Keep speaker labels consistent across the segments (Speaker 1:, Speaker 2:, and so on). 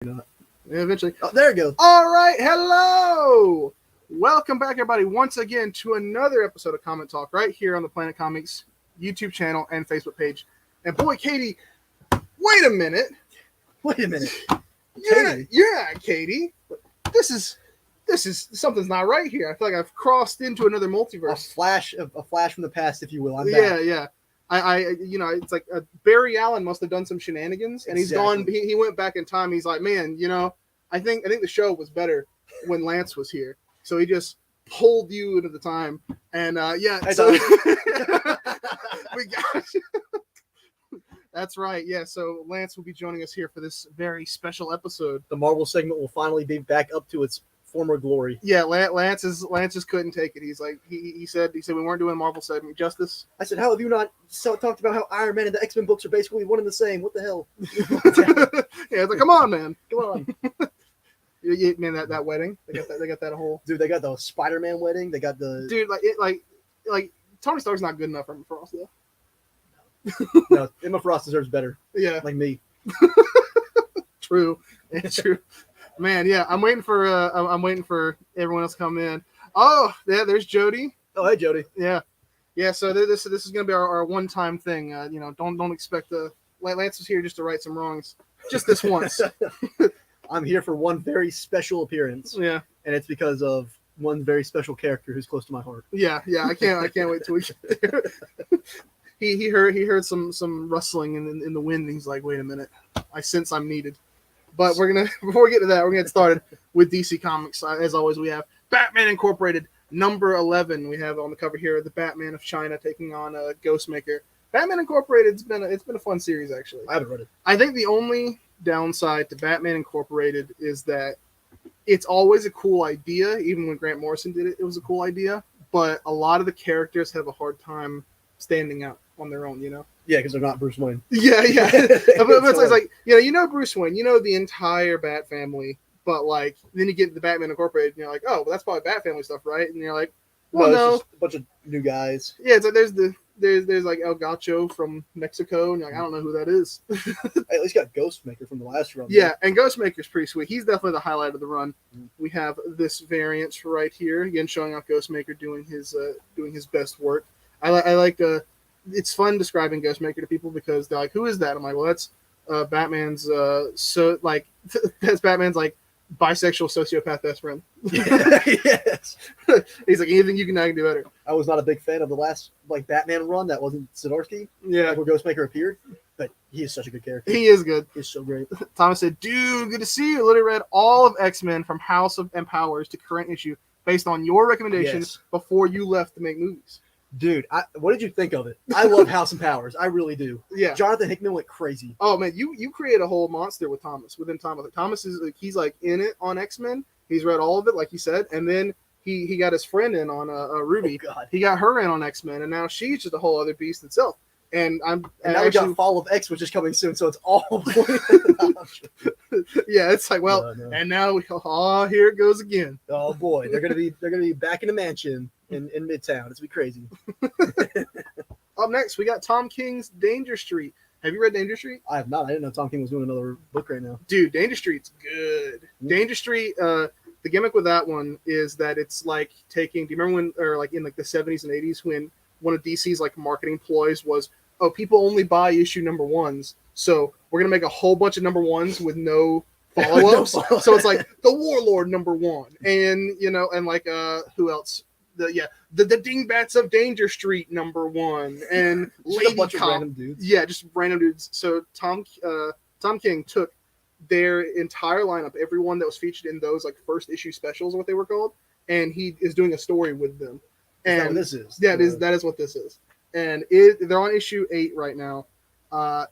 Speaker 1: Not.
Speaker 2: Yeah, eventually.
Speaker 1: Oh, there it goes.
Speaker 2: All right, hello! Welcome back, everybody, once again to another episode of Comic Talk right here on the Planet Comics YouTube channel and Facebook page. And boy, Katie, wait a minute.
Speaker 1: Wait a minute.
Speaker 2: You're not Katie. This is something's not right here. I feel like I've crossed into another
Speaker 1: A
Speaker 2: multiverse.
Speaker 1: flash from the past, if you will. I'm back.
Speaker 2: Yeah. It's like Barry Allen must have done some shenanigans, and he's gone.
Speaker 1: Exactly.
Speaker 2: He went back in time. He's like, man, I think the show was better when Lance was here. So he just pulled you into the time, and so we got. That's right. Yeah. So Lance will be joining us here for this very special episode.
Speaker 1: The Marvel segment will finally be back up to its former glory.
Speaker 2: Yeah, Lance just couldn't take it. He's like he said we weren't doing a Marvel segment justice.
Speaker 1: I said, how have you not talked about how Iron Man and the X-Men books are basically one and the same? What the hell?
Speaker 2: Yeah, it's like, come on, man.
Speaker 1: Come on.
Speaker 2: Man, that wedding, they got that whole
Speaker 1: Dude, they got the Spider-Man wedding. They got the...
Speaker 2: dude, like Tony Stark's not good enough for Emma Frost, though.
Speaker 1: No, Emma Frost deserves better.
Speaker 2: Yeah,
Speaker 1: Like me.
Speaker 2: true. It's true. Man, yeah, I'm waiting for everyone else to come in. Oh, yeah, there's Jody.
Speaker 1: Oh, hey, Jody.
Speaker 2: Yeah. So this is gonna be our one-time thing. Don't expect Lance is here just to right some wrongs, just this once.
Speaker 1: I'm here for one very special appearance.
Speaker 2: Yeah.
Speaker 1: And it's because of one very special character who's close to my heart.
Speaker 2: Yeah. I can't wait till we get there. He heard some rustling in the wind. And he's like, wait a minute, I sense I'm needed. But before we get to that, we're gonna get started with DC Comics. As always, we have Batman Incorporated number 11. We have on the cover here the Batman of China taking on Ghostmaker. Batman Incorporated, it's been a fun series, actually.
Speaker 1: I haven't read it.
Speaker 2: I think the only downside to Batman Incorporated is that it's always a cool idea. Even when Grant Morrison did it, it was a cool idea. But a lot of the characters have a hard time standing out on their own,
Speaker 1: Yeah, because they're not Bruce Wayne.
Speaker 2: Yeah. But it's like, Bruce Wayne, the entire Bat family, but like then you get the Batman Incorporated, and you're like, oh, well, that's probably Bat family stuff, right? And you're like, well, no.
Speaker 1: It's just a bunch of new guys.
Speaker 2: Yeah, it's like there's like El Gacho from Mexico, and you're like, I don't know who that is.
Speaker 1: At least got Ghostmaker from the last run.
Speaker 2: Yeah, and Ghostmaker's pretty sweet. He's definitely the highlight of the run. We have this variant right here, again showing off Ghostmaker doing his best work. I like it's fun describing Ghostmaker to people because they're like, who is that? I'm like, well, that's Batman's that's Batman's like bisexual sociopath best friend.
Speaker 1: Yes.
Speaker 2: He's like, anything I can do better.
Speaker 1: I was not a big fan of the last Batman run that wasn't Zdarsky,
Speaker 2: Yeah,
Speaker 1: where Ghostmaker appeared, but he is such a good character.
Speaker 2: he is good.
Speaker 1: He's so great.
Speaker 2: Thomas said, dude, good to see you. Literally read all of X-Men from House of and Powers to current issue based on your recommendations before you left to make movies.
Speaker 1: Dude, what did you think of it? I love House and Powers. I really do.
Speaker 2: Yeah.
Speaker 1: Jonathan Hickman went crazy.
Speaker 2: Oh man, you create a whole monster with Thomas. Within Thomas, Thomas is like, he's like in it on X-Men. He's read all of it, like he said, and then he got his friend in on Ruby.
Speaker 1: Oh, God.
Speaker 2: He got her in on X-Men, and now she's just a whole other beast itself. And
Speaker 1: now we got Fall of X, which is coming soon, so it's all.
Speaker 2: Yeah, it's like, well,
Speaker 1: No.
Speaker 2: and now here it goes again.
Speaker 1: Oh boy, they're gonna be back in the mansion in Midtown. It's gonna be crazy.
Speaker 2: Up next, we got Tom King's Danger Street. Have you read Danger Street?
Speaker 1: I have not. I didn't know Tom King was doing another book right now.
Speaker 2: Dude, Danger Street's good. Danger Street, the gimmick with that one is that it's like taking. Do you remember when, or like in like the 70s and 80s, when one of DC's like marketing ploys was, oh, people only buy issue number ones, so we're gonna make a whole bunch of number ones with no follow-ups. So it's like the Warlord number one, and and like who else? The Dingbats of Danger Street number one, and
Speaker 1: Just a bunch of random dudes.
Speaker 2: Yeah, just random dudes. So Tom King took their entire lineup, everyone that was featured in those like first issue specials, what they were called, and he is doing a story with them.
Speaker 1: And what this is.
Speaker 2: Yeah, that is what this is. And they're on issue 8 right now.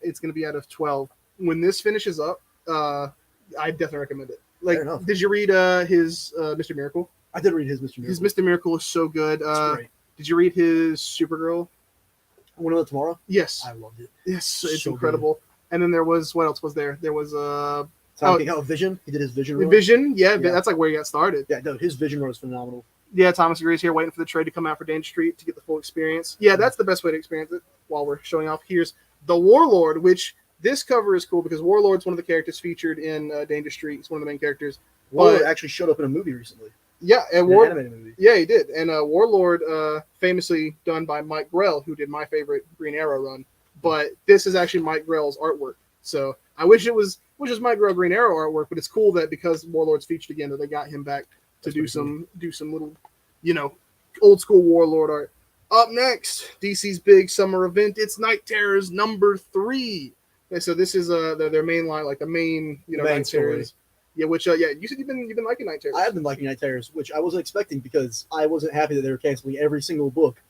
Speaker 2: It's going to be out of 12. When this finishes up, I definitely recommend it. Like,
Speaker 1: Fair enough.
Speaker 2: did you read his Mr. Miracle?
Speaker 1: I did read his Mr. Miracle.
Speaker 2: His Mr. Miracle is so good.
Speaker 1: It's great.
Speaker 2: Did you read his Supergirl?
Speaker 1: One of the Tomorrow?
Speaker 2: Yes.
Speaker 1: I loved it.
Speaker 2: Yes, it's
Speaker 1: So
Speaker 2: incredible. Good. And then there was, what else was there? There was
Speaker 1: Vision. He did his Vision run.
Speaker 2: Vision, yeah, that's like where he got started.
Speaker 1: Yeah, no, his Vision run is phenomenal.
Speaker 2: Yeah, Thomas agrees here, waiting for the trade to come out for Danger Street to get the full experience. Yeah, that's the best way to experience it while we're showing off. Here's the Warlord, which this cover is cool because Warlord's one of the characters featured in Danger Street. He's one of the main characters.
Speaker 1: Warlord
Speaker 2: But-
Speaker 1: actually showed up in a movie recently.
Speaker 2: Yeah, and
Speaker 1: An animated movie.
Speaker 2: Yeah, he did. And Warlord, famously done by Mike Grell, who did my favorite Green Arrow run. But this is actually Mike Grell's artwork. So I wish it was Mike Grell Green Arrow artwork, but it's cool that because Warlord's featured again, that they got him back to
Speaker 1: That's
Speaker 2: do
Speaker 1: pretty
Speaker 2: some little, old school Warlord art. Up next, DC's big summer event. It's Night Terrors #3. And so this is their main line, like the main
Speaker 1: Main
Speaker 2: Night
Speaker 1: story.
Speaker 2: Terrors. Yeah, which you said you've been liking Night Terrors.
Speaker 1: I have been liking Night Terrors, which I wasn't expecting because I wasn't happy that they were canceling every single book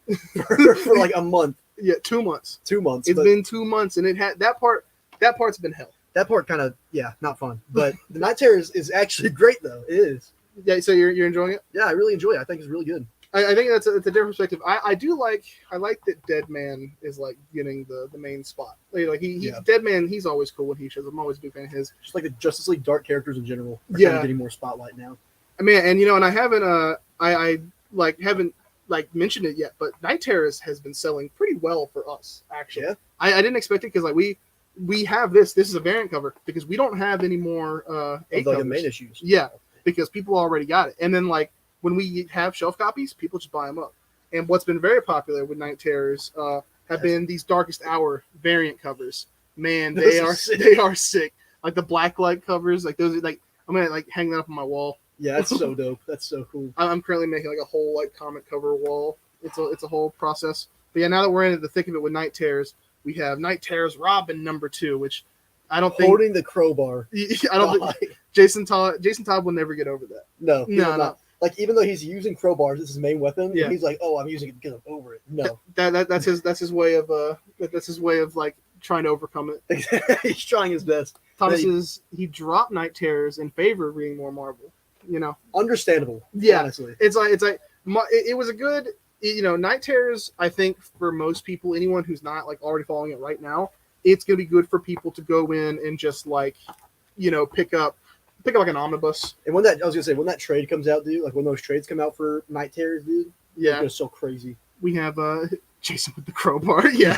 Speaker 1: for like a month,
Speaker 2: Yeah, 2 months.
Speaker 1: 2 months.
Speaker 2: It's
Speaker 1: but
Speaker 2: been 2 months, and it had that part's been hell.
Speaker 1: that part kind of not fun. But the Night Terrors is actually great though. It is.
Speaker 2: Yeah, so you're enjoying it.
Speaker 1: Yeah, I really enjoy it. I think it's really good.
Speaker 2: I think it's a different perspective. I like that Deadman is like getting the main spot. Like he
Speaker 1: Yeah.
Speaker 2: Deadman, he's always cool when he shows. I'm always a big fan of his.
Speaker 1: Just like the Justice League dark characters in general are
Speaker 2: Yeah.
Speaker 1: kind of getting more spotlight now.
Speaker 2: I mean, and I haven't haven't mentioned it yet, but Night Terrors has been selling pretty well for us actually.
Speaker 1: Yeah.
Speaker 2: I didn't expect it because like we have this is a variant cover because we don't have any more
Speaker 1: Of
Speaker 2: eight
Speaker 1: like the
Speaker 2: covers.
Speaker 1: main issues.
Speaker 2: Yeah, because people already got it. And then like when we have shelf copies, people just buy them up. And what's been very popular with Night Terrors have been these Darkest Hour variant covers. Man,
Speaker 1: Those
Speaker 2: they
Speaker 1: are
Speaker 2: are
Speaker 1: sick.
Speaker 2: they are sick. Like the black light covers, like those. Like I'm gonna like hang that up on my wall.
Speaker 1: Yeah, that's so dope. That's so cool.
Speaker 2: I'm currently making like a whole like comic cover wall. It's a whole process. But yeah, now that we're in the thick of it with Night Terrors, we have Night Terrors Robin #2, which I don't think
Speaker 1: Holding the crowbar.
Speaker 2: I don't think
Speaker 1: Why?
Speaker 2: Jason Todd will never get over that.
Speaker 1: No, he
Speaker 2: No,
Speaker 1: will
Speaker 2: no.
Speaker 1: not. Like even though he's using crowbars as his main weapon,
Speaker 2: Yeah.
Speaker 1: he's like, "Oh, I'm using it because I'm over it." No,
Speaker 2: That's his way of like trying to overcome it.
Speaker 1: he's trying his best.
Speaker 2: Thomas
Speaker 1: They-
Speaker 2: he dropped Night Terrors in favor of reading more Marvel.
Speaker 1: Understandable.
Speaker 2: Yeah.
Speaker 1: honestly.
Speaker 2: It was a good Night Terrors. I think for most people, anyone who's not like already following it right now, it's gonna be good for people to go in and just like pick up like an omnibus.
Speaker 1: And when that trade comes out, dude, like when those trades come out for Night Terrors, dude,
Speaker 2: Yeah,
Speaker 1: they're so crazy.
Speaker 2: we have Jason with the crowbar. Yeah,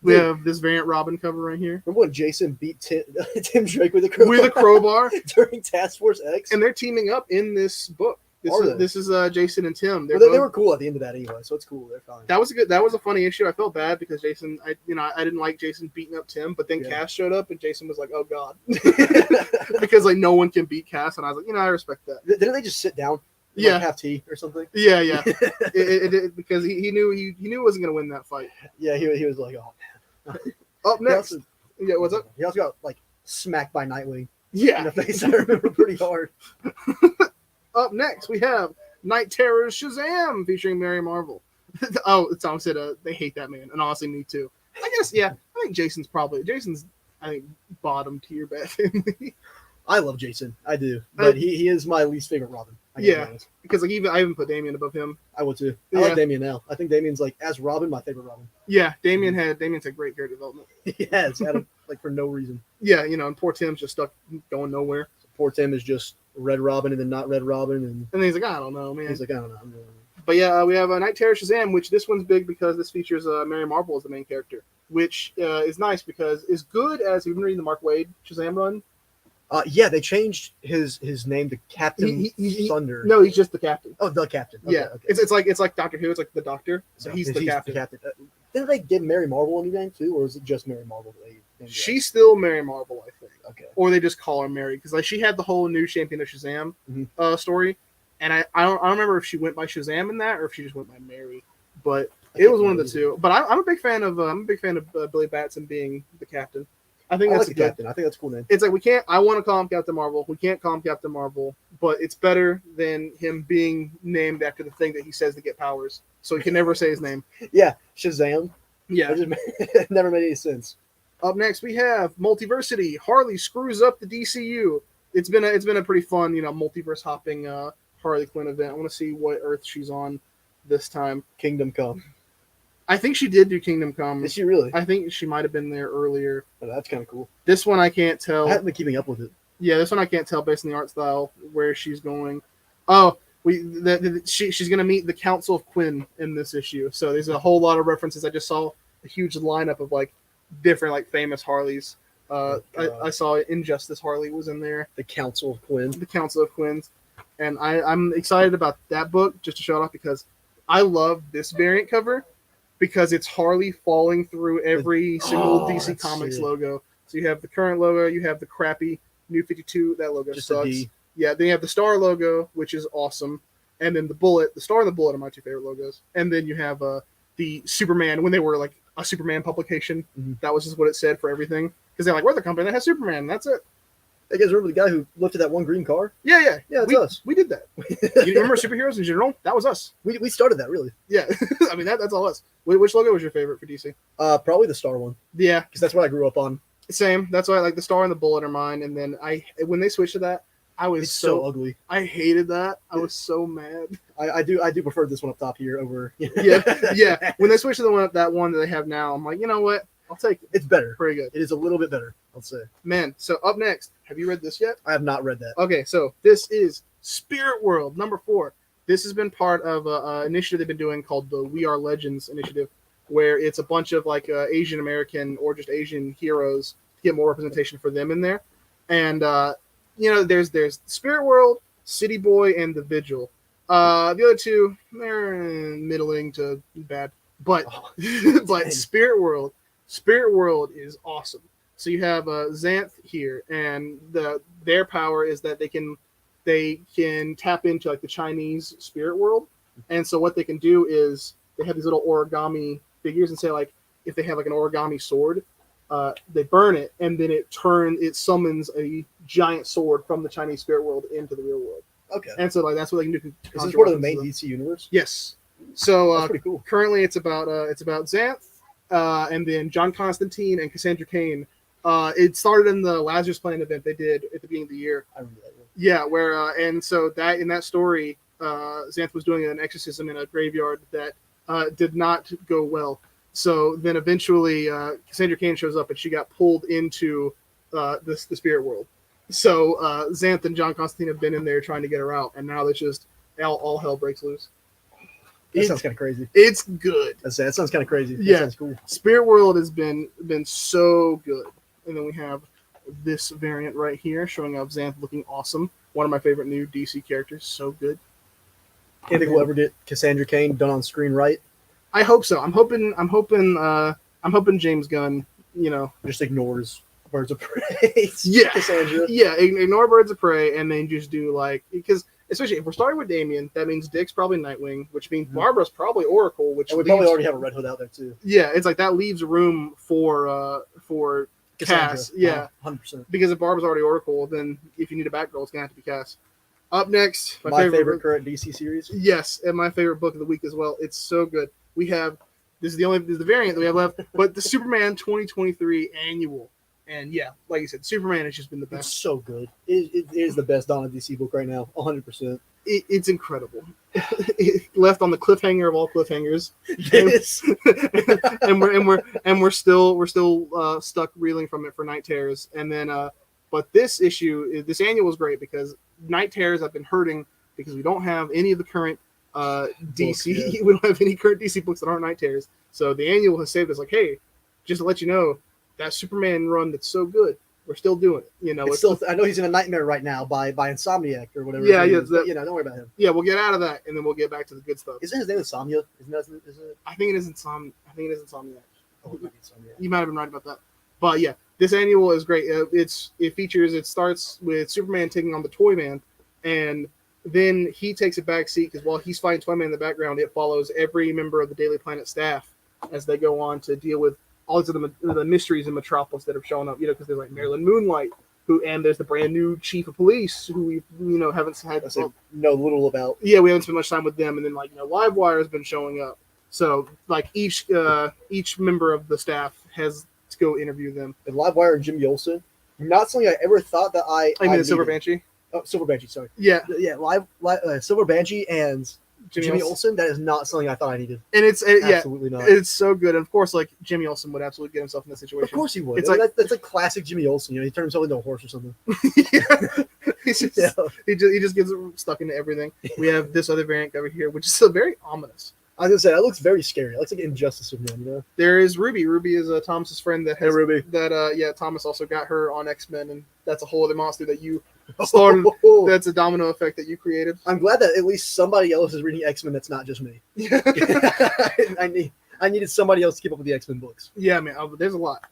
Speaker 2: we
Speaker 1: Dude,
Speaker 2: have this variant Robin cover right here
Speaker 1: remember when Jason beat Tim Drake with a crowbar,
Speaker 2: with a crowbar.
Speaker 1: during Task Force X?
Speaker 2: And they're teaming up in this book.
Speaker 1: Are
Speaker 2: This is Jason and Tim.
Speaker 1: Well, they were cool at the end of that anyway, so it's cool. They're fine.
Speaker 2: That was a funny issue. I felt bad because Jason, I didn't like Jason beating up Tim, but then
Speaker 1: Yeah.
Speaker 2: Cass showed up and Jason was like, "Oh God," because like no one can beat Cass, and I was like, I respect that.
Speaker 1: Didn't they just sit down? And,
Speaker 2: Yeah.
Speaker 1: like, have tea or something.
Speaker 2: Yeah, yeah. Because he knew he wasn't gonna win that fight.
Speaker 1: Yeah, he was like, "Oh."
Speaker 2: Up
Speaker 1: He
Speaker 2: next,
Speaker 1: also-
Speaker 2: yeah, what's up?
Speaker 1: He also got like smacked by Nightwing in
Speaker 2: Yeah,
Speaker 1: the face. I remember pretty hard.
Speaker 2: up next we have Night Terrors Shazam featuring Mary Marvel. Oh, Tom said they hate that man, and honestly, me too. I guess I think Jason's I think bottom tier bad family.
Speaker 1: I love Jason. I do, but he is my least favorite Robin. I gotta be
Speaker 2: Yeah.
Speaker 1: honest.
Speaker 2: Because like I even put Damian above him.
Speaker 1: I would too. I
Speaker 2: Yeah.
Speaker 1: like Damian now. I think Damian's like as Robin, my favorite Robin.
Speaker 2: Yeah, Damian's had great character development.
Speaker 1: He has had him like for no reason.
Speaker 2: Yeah, and poor Tim's just stuck going nowhere.
Speaker 1: Poor Tim is just Red Robin and then not Red Robin, and
Speaker 2: And then he's like, I don't know, man.
Speaker 1: he's like, I don't know. I'm doing
Speaker 2: But yeah, we have Night Terror Shazam, which this one's big because this features Mary Marvel as the main character, which is nice because as good as you've been reading the Mark Waid Shazam run.
Speaker 1: Yeah, they changed his name to Captain
Speaker 2: He-
Speaker 1: Thunder.
Speaker 2: No, he's just the captain.
Speaker 1: Oh, the Captain. Okay,
Speaker 2: Yeah,
Speaker 1: okay.
Speaker 2: it's like Doctor Who. It's like the Doctor. So
Speaker 1: No,
Speaker 2: he's the captain.
Speaker 1: Didn't they give Mary Marvel a new name too, or is it just Mary Marvel? That they named it?
Speaker 2: She's still Mary Marvel, I think.
Speaker 1: okay.
Speaker 2: Or they just call her Mary because like she had the whole new Champion of Shazam
Speaker 1: Mhm.
Speaker 2: Story, and I don't remember if she went by Shazam in that or if she just went by Mary, but
Speaker 1: I
Speaker 2: it
Speaker 1: can't
Speaker 2: was one of the
Speaker 1: remember
Speaker 2: two. But I'm a big fan of Billy Batson being the captain. I think
Speaker 1: I
Speaker 2: that's
Speaker 1: like the
Speaker 2: good.
Speaker 1: Captain. I think that's a cool name.
Speaker 2: It's like I want to call him Captain Marvel. We can't call him Captain Marvel, but it's better than him being named after the thing that he says to get powers. So he can never say his name.
Speaker 1: Yeah, Shazam.
Speaker 2: Yeah.
Speaker 1: It, it never made any sense.
Speaker 2: Up next, we have Multiversity. Harley screws up the DCU. It's been a pretty fun, multiverse hopping Harley Quinn event. I want to see what Earth she's on this time.
Speaker 1: Kingdom Come.
Speaker 2: I think she did do Kingdom Come.
Speaker 1: Is she really?
Speaker 2: I think she might have been there earlier.
Speaker 1: Oh, that's kind of cool.
Speaker 2: This one I can't
Speaker 1: I
Speaker 2: tell.
Speaker 1: haven't been keeping up with it.
Speaker 2: Yeah, this one I can't tell based on the art style where she's going. Oh, she's going to meet the Council of Quinn in this issue. So there's a whole lot of references. I just saw a huge lineup of like different like famous Harleys.
Speaker 1: Oh, God.
Speaker 2: I saw Injustice Harley was in there,
Speaker 1: The Council of Quinn.
Speaker 2: the Council of Quins, and I'm excited about that book just to show it off because I love this variant cover because it's Harley falling through every single
Speaker 1: Oh,
Speaker 2: DC
Speaker 1: that's
Speaker 2: Comics
Speaker 1: sick.
Speaker 2: logo. So you have the current logo, you have the crappy New 52, that logo
Speaker 1: Just a
Speaker 2: sucks.
Speaker 1: D.
Speaker 2: Yeah, then you have the Star logo, which is awesome, and then the Bullet, the Star and the Bullet are my two favorite logos, and then you have the Superman when they were like a Superman publication.
Speaker 1: Mhm.
Speaker 2: That was just what it said for everything because they're like, we're the company that has Superman. And that's it.
Speaker 1: You guys remember the guy who lifted that one green car?
Speaker 2: Yeah.
Speaker 1: Yeah, it's
Speaker 2: we,
Speaker 1: us.
Speaker 2: We did that. You remember superheroes in general? That was us.
Speaker 1: We started that, really.
Speaker 2: Yeah, I mean that's all us. Which logo was your favorite for DC?
Speaker 1: Probably the Star one,
Speaker 2: Yeah,
Speaker 1: because that's what I grew up on.
Speaker 2: same. That's why I like the Star and the Bullet are mine. And then when they switched to that, I was
Speaker 1: It's so ugly.
Speaker 2: I hated that. I was so mad.
Speaker 1: I do prefer this one up top here over.
Speaker 2: Yeah. When they switched to that one that they have now, I'm like, you know what? I'll take it.
Speaker 1: It's better.
Speaker 2: Pretty good,
Speaker 1: It is a little bit better, I'll say.
Speaker 2: man. So up next, have you read this yet?
Speaker 1: I have not read that.
Speaker 2: Okay, so this is Spirit World number 4. This has been part of an initiative they've been doing called the We Are Legends initiative, where it's a bunch of like Asian American or just Asian heroes to get more representation for them in there. And there's Spirit World, City Boy, and the Vigil. The other two, they're middling to bad, but
Speaker 1: Oh,
Speaker 2: but
Speaker 1: dang.
Speaker 2: Spirit World is awesome. So you have Xanth here, and their power is that they can tap into like the Chinese spirit world, and so what they can do is they have these little origami figures, and say like if they have like an origami sword, they burn it, and then it summons a giant sword from the Chinese spirit world into the real world,
Speaker 1: Okay.
Speaker 2: and so like that's what they can do.
Speaker 1: Is this part of the main DC universe?
Speaker 2: Yes. So
Speaker 1: That's pretty cool.
Speaker 2: currently it's about Xanth, and then John Constantine and Cassandra Cain. It started in the Lazarus Planet event they did at the beginning of the year.
Speaker 1: I remember that one.
Speaker 2: Yeah, where and so that in that story, Xanth was doing an exorcism in a graveyard that did not go well. So then eventually Cassandra Cain shows up and she got pulled into the spirit world. So Xanth and John Constantine have been in there trying to get her out, and now it's just all hell breaks loose.
Speaker 1: That sounds kind of crazy.
Speaker 2: It's good.
Speaker 1: That sounds kind of crazy.
Speaker 2: Yeah.
Speaker 1: That sounds cool.
Speaker 2: Spirit World has been so good. And then we have this variant right here showing off Xanth looking awesome. One of my favorite new DC characters. So good.
Speaker 1: Do you think we'll ever get Cassandra Cain done on screen right?
Speaker 2: I hope so. I'm hoping James Gunn,
Speaker 1: Just ignores Birds of Prey.
Speaker 2: Yeah.
Speaker 1: Cassandra.
Speaker 2: yeah, ignore Birds of Prey and then just do because especially if we're starting with Damian, that means Dick's probably Nightwing, which means Barbara's probably Oracle, which
Speaker 1: And we
Speaker 2: leaves,
Speaker 1: probably already have a Red Hood out there too.
Speaker 2: yeah, it's like that leaves room for Cass, yeah.
Speaker 1: 100%.
Speaker 2: Because if Barbara's already Oracle, then if you need a Batgirl, it's gonna have to be Cass. Up next,
Speaker 1: My favorite current DC series.
Speaker 2: yes, and my favorite book of the week as well. It's so good. We have this is the variant that we have left, but the Superman 2023 annual, and yeah, like you said, Superman has just been the
Speaker 1: It's
Speaker 2: best.
Speaker 1: so good. It is the best Dawn of DC book right now. 100%.
Speaker 2: It's incredible. It left on the cliffhanger of all cliffhangers,
Speaker 1: Yes.
Speaker 2: and we're still stuck reeling from it for Night Terrors, and then but this annual is great because Night Terrors have been hurting because we don't have any of the current DC.
Speaker 1: Books, yeah.
Speaker 2: We don't have any current DC books that aren't Night Terrors. So the annual has saved us. Like, hey, just to let you know, that Superman run that's so good, we're still doing it.
Speaker 1: It's still, I know he's in a nightmare right now by Insomniac or whatever.
Speaker 2: Yeah,
Speaker 1: his name
Speaker 2: yeah,
Speaker 1: is,
Speaker 2: that-
Speaker 1: but, don't worry about him.
Speaker 2: yeah, we'll get out of that and then we'll get back to the good stuff.
Speaker 1: Isn't his name Insomnia? Isn't it?
Speaker 2: I think it is Insomniac.
Speaker 1: Oh, it might be Insomnia.
Speaker 2: You might have been right about that. But yeah, this annual is great. It starts with Superman taking on the Toyman, and then he takes a back seat because while he's fighting Toyman in the background, it follows every member of the Daily Planet staff as they go on to deal with all of the mysteries in Metropolis that have shown up. Because there's like Marilyn Moonlight, and there's the brand new chief of police who we haven't had.
Speaker 1: I say know little about.
Speaker 2: Yeah, we haven't spent much time with them, and then Livewire has been showing up. So like each member of the staff has to go interview them.
Speaker 1: And Livewire and Jimmy Olsen. Not something I ever thought that I
Speaker 2: I mean, the Silver
Speaker 1: needed.
Speaker 2: Banshee.
Speaker 1: Oh, Silver Banshee. Sorry.
Speaker 2: Yeah,
Speaker 1: Yeah, Silver Banshee and Jimmy
Speaker 2: Olsen.
Speaker 1: Olsen. That is not something I thought I needed.
Speaker 2: And it's
Speaker 1: Absolutely not.
Speaker 2: it's so good. And of course, like Jimmy Olsen would absolutely get himself in this situation.
Speaker 1: Of course he would.
Speaker 2: It's
Speaker 1: That's a classic Jimmy Olsen. He turns himself into a horse or something.
Speaker 2: Yeah. He's just,
Speaker 1: Yeah.
Speaker 2: he just gets stuck into everything. We have this other variant over here, which is still very ominous.
Speaker 1: I was gonna say that looks very scary. It looks like Injustice Superman, you know?
Speaker 2: There is Ruby. Ruby is Thomas's friend that
Speaker 1: Hey,
Speaker 2: has
Speaker 1: Ruby.
Speaker 2: that. Yeah, Thomas also got her on X-Men, and that's a whole other monster that you started. That's a domino effect that you created.
Speaker 1: I'm glad that at least somebody else is reading X-Men that's not just me. I needed somebody else to keep up with the X-Men books.
Speaker 2: Yeah, man. There's a lot.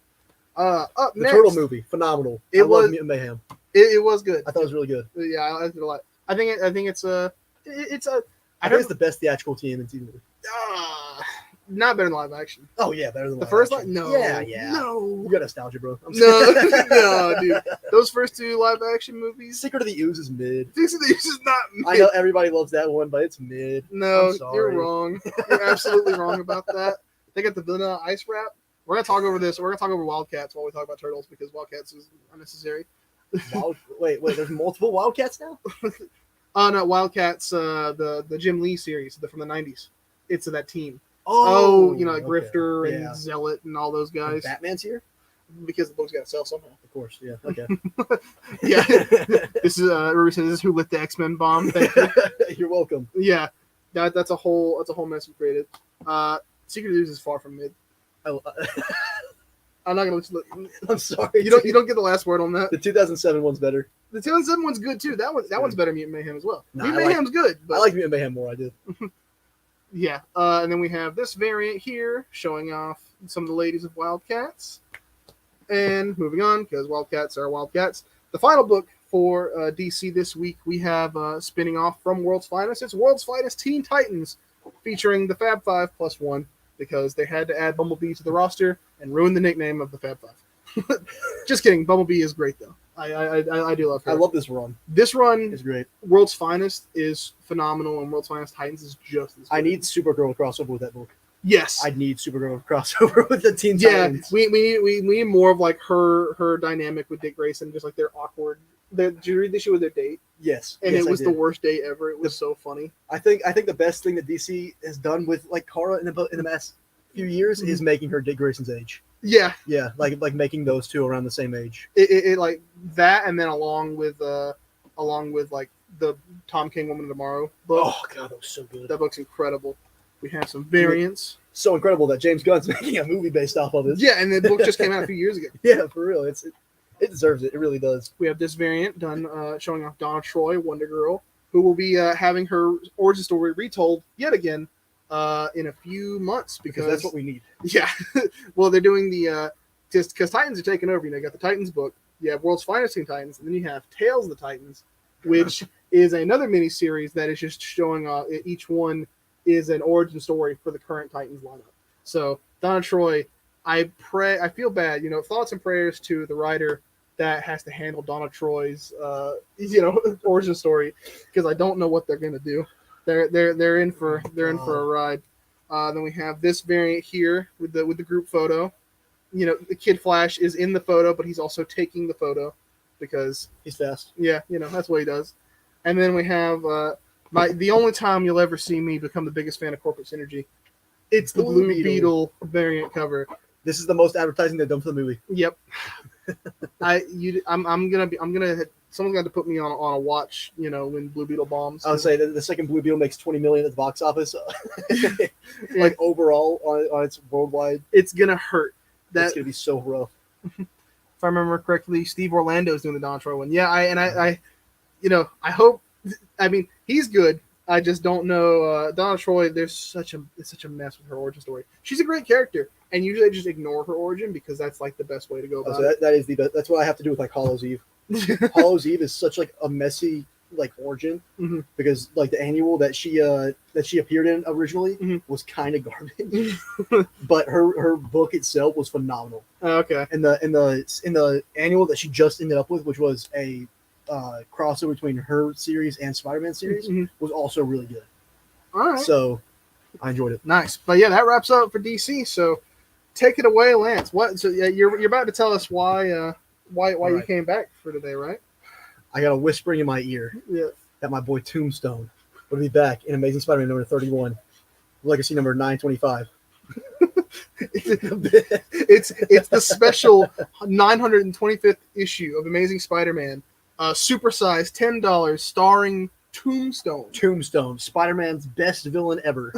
Speaker 2: Up
Speaker 1: The
Speaker 2: next,
Speaker 1: Turtle movie, phenomenal.
Speaker 2: It
Speaker 1: I love
Speaker 2: was-
Speaker 1: Mutant Mayhem.
Speaker 2: It was good.
Speaker 1: I thought it was really good.
Speaker 2: Yeah, I liked it a lot. I think it's a.
Speaker 1: I think it's the best theatrical TMNT movie.
Speaker 2: Not better than live action.
Speaker 1: Oh yeah, better than
Speaker 2: The
Speaker 1: live
Speaker 2: first
Speaker 1: action.
Speaker 2: one, no,
Speaker 1: Yeah.
Speaker 2: no,
Speaker 1: You got nostalgia, bro. I'm
Speaker 2: no,
Speaker 1: sorry.
Speaker 2: no, dude. Those first two live action movies.
Speaker 1: Secret of the Ooze is mid.
Speaker 2: This is not.
Speaker 1: I know everybody loves that one, but it's mid.
Speaker 2: No,
Speaker 1: I'm sorry.
Speaker 2: you're wrong. You're absolutely wrong about that. They got the vanilla ice wrap. We're gonna talk over this. We're gonna talk over Wildcats while we talk about Turtles because Wildcats is unnecessary.
Speaker 1: Wait, there's multiple Wildcats now?
Speaker 2: Oh no, Wildcats. The Jim Lee series from the '90s. It's that team. Oh, you know, like
Speaker 1: okay.
Speaker 2: Grifter
Speaker 1: Yeah.
Speaker 2: and Zealot and all those
Speaker 1: And
Speaker 2: guys.
Speaker 1: Batman's here?
Speaker 2: Because the book's got to sell somehow.
Speaker 1: Of course, yeah. Okay.
Speaker 2: Yeah, this is Ruby says this is who lit the X-Men bomb. Thank you.
Speaker 1: You're welcome.
Speaker 2: Yeah, that's a whole mess you created. Secret News is far from mid. I'm not gonna let you.
Speaker 1: I'm sorry.
Speaker 2: You don't get the last word on that.
Speaker 1: The 2007 one's better.
Speaker 2: The 2007 one's good too. That one's better than Mutant Mayhem as well.
Speaker 1: Nah,
Speaker 2: Mutant
Speaker 1: I like-
Speaker 2: Mayhem's good, but
Speaker 1: I like Mutant Mayhem more. I did.
Speaker 2: yeah. And then we have this variant here showing off some of the ladies of Wildcats. And moving on, because Wildcats are Wildcats. The final book for DC this week, we have spinning off from World's Finest. It's World's Finest Teen Titans, featuring the Fab Five plus one, because they had to add Bumblebee to the roster and ruin the nickname of the Fab Five. Just kidding. Bumblebee is great, though. I do love her.
Speaker 1: I love this run.
Speaker 2: This run.
Speaker 1: It's great.
Speaker 2: World's Finest is phenomenal, and World's Finest Titans is just as good.
Speaker 1: I need Supergirl crossover with that book.
Speaker 2: Yes.
Speaker 1: I need Supergirl crossover with the Teen
Speaker 2: Yeah,
Speaker 1: Titans.
Speaker 2: we need more of like her dynamic with Dick Grayson, just like their awkward. Did you read the issue with their date?
Speaker 1: Yes.
Speaker 2: And
Speaker 1: yes,
Speaker 2: it was
Speaker 1: I
Speaker 2: the
Speaker 1: did.
Speaker 2: worst date ever. It was so funny.
Speaker 1: I think the best thing that DC has done with like Kara in the past few years is making her Dick Grayson's age.
Speaker 2: Yeah,
Speaker 1: Yeah, like making those two around the same age.
Speaker 2: it like that, and then along with like the Tom King Woman of Tomorrow book.
Speaker 1: Oh god, that was so good.
Speaker 2: That book's incredible. We have some variants.
Speaker 1: So incredible that James Gunn's making a movie based off of it.
Speaker 2: Yeah, and the book just came out a few years ago.
Speaker 1: Yeah, for real. It deserves it. It really does.
Speaker 2: We have this variant done showing off Donna Troy, Wonder Girl, who will be having her origin story retold yet again in a few months
Speaker 1: Because that's what we need.
Speaker 2: Yeah. Well, they're doing the just because Titans are taking over. You know, you got the Titans book. You have World's Finest Teen Titans, and then you have Tales of the Titans, which is another mini series that is just showing each one is an origin story for the current Titans lineup. So Donna Troy, I feel bad. You know, thoughts and prayers to the writer that has to handle Donna Troy's origin story, because I don't know what they're gonna do. They're in for a ride. Then we have this variant here with the group photo. You know, the Kid Flash is in the photo, but he's also taking the photo because
Speaker 1: He's fast.
Speaker 2: yeah, you know, that's what he does. And then we have the only time you'll ever see me become the biggest fan of Corporate Synergy. It's the Blue Beetle variant cover.
Speaker 1: This is the most advertising they've done for the movie.
Speaker 2: Yep. I'm gonna someone's got to put me on a watch. You know, when Blue Beetle bombs.
Speaker 1: I would say that the second Blue Beetle makes $20 million at the box office, like overall on its worldwide.
Speaker 2: It's gonna hurt.
Speaker 1: That's gonna be so rough.
Speaker 2: If I remember correctly, Steve Orlando is doing the Don Troy one. Yeah, I I hope. I mean, he's good. I just don't know. Donna Troy, it's such a mess with her origin story. She's a great character, and usually I just ignore her origin because that's like the best way to go about
Speaker 1: So that is the best. That's what I have to do with like Hollow's Eve.
Speaker 2: it.
Speaker 1: Hollow's Eve is such like a messy like origin
Speaker 2: Mhm.
Speaker 1: because like the annual that she appeared in originally
Speaker 2: Mhm.
Speaker 1: was kind of garbage, but her book itself was phenomenal.
Speaker 2: Okay.
Speaker 1: And the annual that she just ended up with, which was a crossover between her series and Spider-Man series,
Speaker 2: Mhm.
Speaker 1: was also really good.
Speaker 2: All right.
Speaker 1: So I enjoyed it.
Speaker 2: Nice. But yeah, that wraps up for DC. So take it away, Lance. What? So yeah, you're about to tell us why you
Speaker 1: right.
Speaker 2: came back for today, right?
Speaker 1: I got a whispering in my ear
Speaker 2: Yeah.
Speaker 1: that my boy Tombstone would be back in Amazing Spider-Man number 31, Legacy number 925.
Speaker 2: It's the special 925th issue of Amazing Spider-Man, supersized $10, starring Tombstone.
Speaker 1: Tombstone, Spider-Man's best villain ever.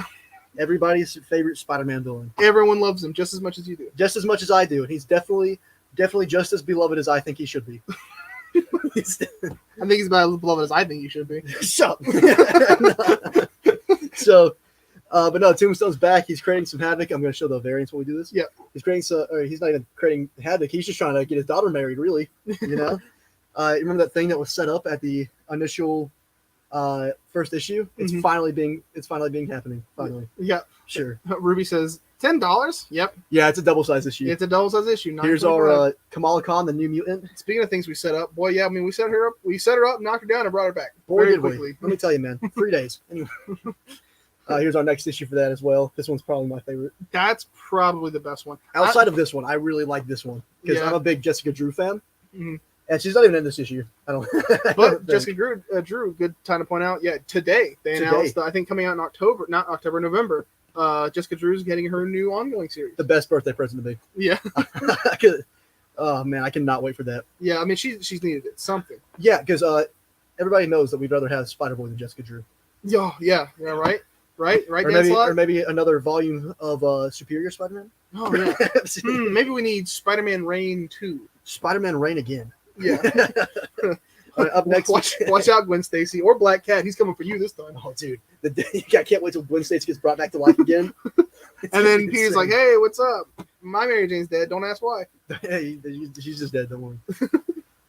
Speaker 1: Everybody's favorite Spider-Man villain,
Speaker 2: Everyone loves him just as much as you do.
Speaker 1: just as much as I do, and he's definitely just as beloved as I think he should be.
Speaker 2: I think he's about as beloved as I think he should be.
Speaker 1: Shut up. So, but no, Tombstone's back. He's creating some havoc. I'm going to show the variants when we do this.
Speaker 2: Yeah.
Speaker 1: He's creating some, or he's not even creating havoc. He's just trying to get his daughter married, really. You know? You remember that thing that was set up at the initial first issue? It's
Speaker 2: Mhm.
Speaker 1: finally being happening. Finally.
Speaker 2: Yeah.
Speaker 1: Sure.
Speaker 2: Ruby says $10. Yep.
Speaker 1: Yeah, it's a double-sized issue.
Speaker 2: It's a double-sized issue.
Speaker 1: Here's our Kamala Khan, the new mutant.
Speaker 2: Speaking of things we set up, boy, yeah, I mean, we set her up, knocked her down, and brought her back
Speaker 1: Boy,
Speaker 2: very
Speaker 1: did we.
Speaker 2: quickly.
Speaker 1: Let me tell you, man. 3 days. Anyway. Here's our next issue for that as well. This one's probably my favorite.
Speaker 2: That's probably the best one.
Speaker 1: Outside of this one, I really like this one because
Speaker 2: Yeah.
Speaker 1: I'm a big Jessica Drew fan,
Speaker 2: Mhm.
Speaker 1: and she's not even in this issue. I don't.
Speaker 2: But Jessica Drew, good time to point out. Yeah, today they
Speaker 1: Today.
Speaker 2: announced. I think coming out in October, not October, November. Jessica Drew's getting her new ongoing series.
Speaker 1: the best birthday present to me.
Speaker 2: Yeah,
Speaker 1: Oh man, I cannot wait for that.
Speaker 2: yeah. I mean, she's needed it. Something.
Speaker 1: Yeah, because everybody knows that we'd rather have Spider Boy than Jessica Drew,
Speaker 2: Yeah. Right.
Speaker 1: or maybe another volume of Superior Spider Man.
Speaker 2: Oh yeah. Maybe we need Spider-Man Reign 2.
Speaker 1: Spider Man reign again.
Speaker 2: Yeah.
Speaker 1: All right, up next,
Speaker 2: Watch out, Gwen Stacy or Black Cat. He's coming for you this time.
Speaker 1: Oh, dude, I can't wait till Gwen Stacy gets brought back to life again.
Speaker 2: And then Peter's like, "Hey, what's up? My Mary Jane's dead. Don't ask why."
Speaker 1: "Hey, she's just dead. Don't worry."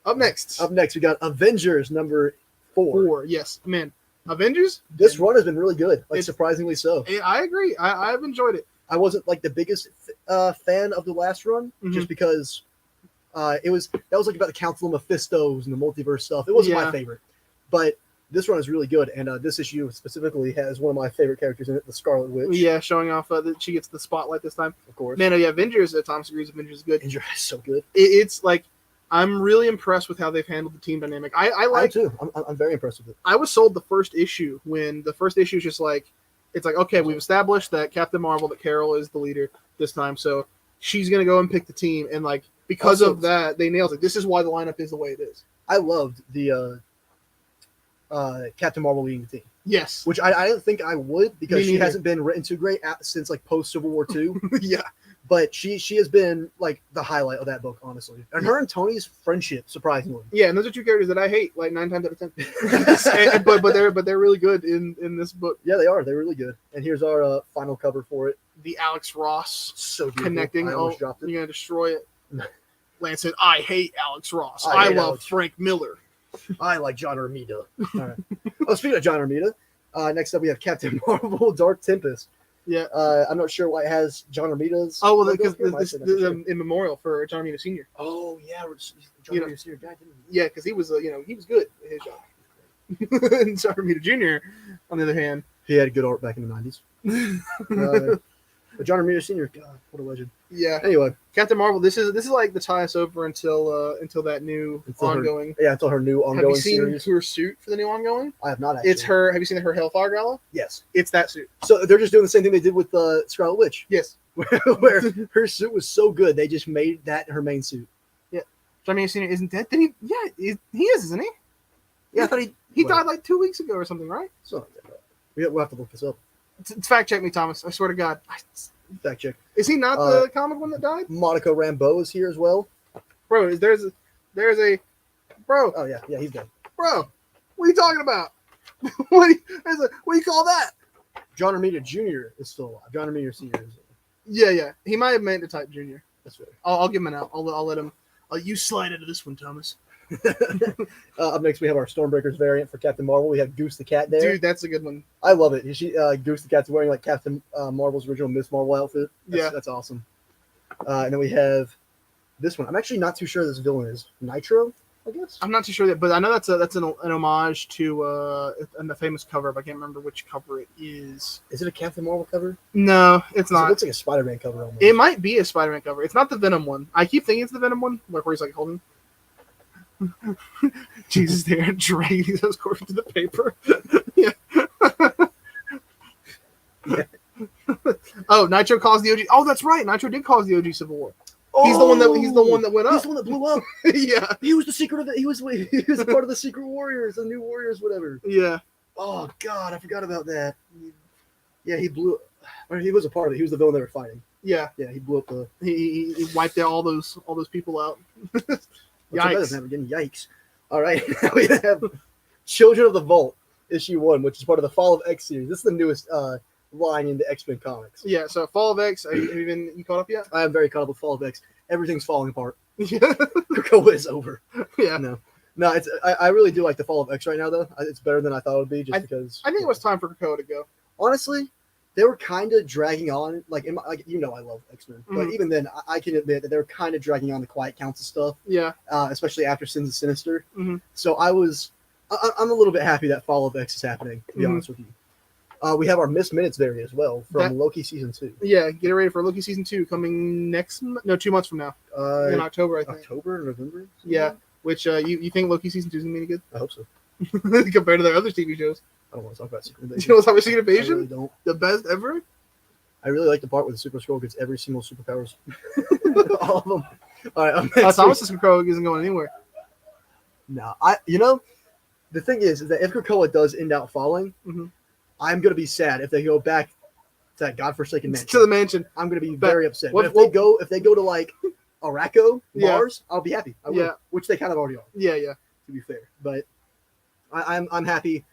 Speaker 2: Up next,
Speaker 1: Up next, we got Avengers number 4.
Speaker 2: 4. Yes, man. Avengers.
Speaker 1: This run has been really good, like
Speaker 2: It's-
Speaker 1: surprisingly so.
Speaker 2: I agree. I've enjoyed it.
Speaker 1: I wasn't like the biggest fan of the last run, just because that was like about the Council of Mephistos and the multiverse stuff. It wasn't
Speaker 2: Yeah.
Speaker 1: my favorite, but this run is really good, and this issue specifically has one of my favorite characters in it, the Scarlet Witch.
Speaker 2: Yeah, showing off that she gets the spotlight this time.
Speaker 1: Of course.
Speaker 2: Man, yeah, Avengers. Thomas agrees. Avengers is good.
Speaker 1: Avengers is so good.
Speaker 2: It's like I'm really impressed with how they've handled the team dynamic. I
Speaker 1: I
Speaker 2: like.
Speaker 1: too. I'm very impressed with it.
Speaker 2: I was sold the first issue when the first issue is just like, it's like, okay, we've established that Captain Marvel, that Carol is the leader this time, so she's gonna go and pick the team, and like because
Speaker 1: Also-
Speaker 2: of that, they nailed it. This is why the lineup is the way it is.
Speaker 1: I loved the Captain Marvel leading the team,
Speaker 2: Yes.
Speaker 1: which I don't think I would because
Speaker 2: Me
Speaker 1: she
Speaker 2: neither.
Speaker 1: hasn't been written too great since like post Civil War II.
Speaker 2: Yeah.
Speaker 1: But she has been like the highlight of that book, honestly. And her and Tony's friendship, surprisingly.
Speaker 2: Yeah, and those are two characters that I hate, like 9 times out of 10. but they're really good in this book.
Speaker 1: Yeah, they are. They're really good. And here's our final cover for it.
Speaker 2: The Alex Ross
Speaker 1: So beautiful.
Speaker 2: connecting.
Speaker 1: I
Speaker 2: Oh,
Speaker 1: almost dropped it.
Speaker 2: you're gonna destroy it. Lance said, "I hate Alex Ross.
Speaker 1: I
Speaker 2: I
Speaker 1: hate
Speaker 2: love
Speaker 1: Alex.
Speaker 2: Frank Miller."
Speaker 1: I like John Romita. All right. Oh, speaking of John Romita, next up we have Captain Marvel: Dark Tempest.
Speaker 2: Yeah.
Speaker 1: I'm not sure why it has John Romita's.
Speaker 2: Oh well,
Speaker 1: logo
Speaker 2: because
Speaker 1: here. Might
Speaker 2: this
Speaker 1: say that for sure.
Speaker 2: in memorial for John Romita Sr.
Speaker 1: Oh yeah, John
Speaker 2: You know-
Speaker 1: Romita Sr. died, didn't
Speaker 2: Yeah, because he was he was good at his job. And John Romita Jr. on the other hand,
Speaker 1: he had good art back in the '90s. But John Romita Sr. God, what a legend.
Speaker 2: yeah,
Speaker 1: Anyway,
Speaker 2: Captain Marvel. This is like the tie us over until that new
Speaker 1: Until her
Speaker 2: ongoing.
Speaker 1: yeah, until her new
Speaker 2: Have
Speaker 1: ongoing
Speaker 2: you seen
Speaker 1: series.
Speaker 2: her suit for the new ongoing?
Speaker 1: I have not actually.
Speaker 2: It's her. Have you seen her Hellfire Gala?
Speaker 1: Yes.
Speaker 2: It's that suit.
Speaker 1: So they're just doing the same thing they did with Scarlet Witch,
Speaker 2: Yes.
Speaker 1: where her suit was so good they just made that her main suit.
Speaker 2: John Romita Sr. isn't dead. Then he is, isn't he?
Speaker 1: Yeah, I thought
Speaker 2: He
Speaker 1: well,
Speaker 2: died like 2 weeks ago or something, right?
Speaker 1: So we'll have to look this up.
Speaker 2: Fact check me, Thomas. I swear to God.
Speaker 1: Fact check.
Speaker 2: Is he not the comic one that died?
Speaker 1: Monica Rambeau is here as well.
Speaker 2: Bro, there's a bro,
Speaker 1: Oh yeah, he's dead.
Speaker 2: what are you talking about? what do you call that?
Speaker 1: John Romita Jr. is still alive. John Romita Sr. is.
Speaker 2: Yeah. He might have meant to type Junior.
Speaker 1: That's fair.
Speaker 2: I'll give him an out. I'll let him. You slide into this one, Thomas.
Speaker 1: Up next, we have our Stormbreakers variant for Captain Marvel. We have Goose the Cat there.
Speaker 2: Dude, that's a good one.
Speaker 1: I love it. Goose the Cat's wearing like Captain Marvel's original Miss Marvel outfit.
Speaker 2: Yeah.
Speaker 1: That's awesome. And then we have this one. I'm actually not too sure this villain is Nitro, I guess.
Speaker 2: I'm not too sure that, but I know that's an homage to a famous cover, but I can't remember which cover it is.
Speaker 1: Is it a Captain Marvel cover?
Speaker 2: No, it's
Speaker 1: It
Speaker 2: not.
Speaker 1: looks like a Spider-Man cover almost.
Speaker 2: It might be a Spider-Man cover. It's not the Venom one. I keep thinking it's the Venom one, like where he's like holding. Jesus, there, dragging those corpses to the paper. Yeah. Oh, Nitro caused the OG. Oh, that's right. Nitro did cause the OG Civil War. He's the one that went
Speaker 1: He's
Speaker 2: up.
Speaker 1: the one that blew up.
Speaker 2: Yeah,
Speaker 1: He was the secret of it. He was a part of the Secret Warriors, the New Warriors, whatever.
Speaker 2: yeah.
Speaker 1: Oh God, I forgot about that. Yeah, he blew. Or he was a part of it. He was the villain they were fighting.
Speaker 2: Yeah,
Speaker 1: Yeah, he blew up the.
Speaker 2: he wiped out all those people out.
Speaker 1: Let's hope that
Speaker 2: Yikes.
Speaker 1: doesn't happen again. Yikes! All right, we have Children of the Vault issue 1, which is part of the Fall of X series. This is the newest line into X-Men comics.
Speaker 2: Yeah, so Fall of X. Have you caught up yet?
Speaker 1: I am very caught up with Fall of X. Everything's falling apart.
Speaker 2: Yeah,
Speaker 1: Krakoa is over.
Speaker 2: yeah.
Speaker 1: No, it's I really do like the Fall of X right now though. It's better than I thought it would be just because.
Speaker 2: I think it was time for Krakoa to go.
Speaker 1: Honestly, they were kind of dragging on. Like, I love X-Men, but
Speaker 2: Mhm.
Speaker 1: even then, I can admit that they were kind of dragging on the Quiet Council stuff,
Speaker 2: Yeah,
Speaker 1: especially after Sins of Sinister.
Speaker 2: Mhm.
Speaker 1: So I'm a little bit happy that Fall of X is happening. To be
Speaker 2: Mhm.
Speaker 1: honest with you, we have our Miss Minutes variant as well from Loki season 2.
Speaker 2: yeah. Get ready for Loki season 2 coming 2 months from now in October, I think.
Speaker 1: October, November.
Speaker 2: Yeah. Which you think Loki season 2 is gonna be any good
Speaker 1: I hope so.
Speaker 2: compared to their other TV shows?
Speaker 1: I don't want to talk about Secret
Speaker 2: You
Speaker 1: Invasion.
Speaker 2: know what's Secret
Speaker 1: I really
Speaker 2: Invasion?
Speaker 1: don't.
Speaker 2: The best ever.
Speaker 1: I really like the part where the Super Scroll gets every single superpowers. All of them. All right.
Speaker 2: Thomas's Krakoa isn't going anywhere.
Speaker 1: No, the thing is that if Krakoa does end up falling,
Speaker 2: Mhm.
Speaker 1: I'm gonna be sad if they go back to that godforsaken mansion.
Speaker 2: To the mansion.
Speaker 1: I'm gonna be
Speaker 2: But
Speaker 1: very upset.
Speaker 2: what-
Speaker 1: But if they go to like Araco,
Speaker 2: Yeah.
Speaker 1: Mars, I'll be happy. I will,
Speaker 2: Yeah.
Speaker 1: which they kind of already are,
Speaker 2: Yeah, yeah.
Speaker 1: to be fair. But I'm happy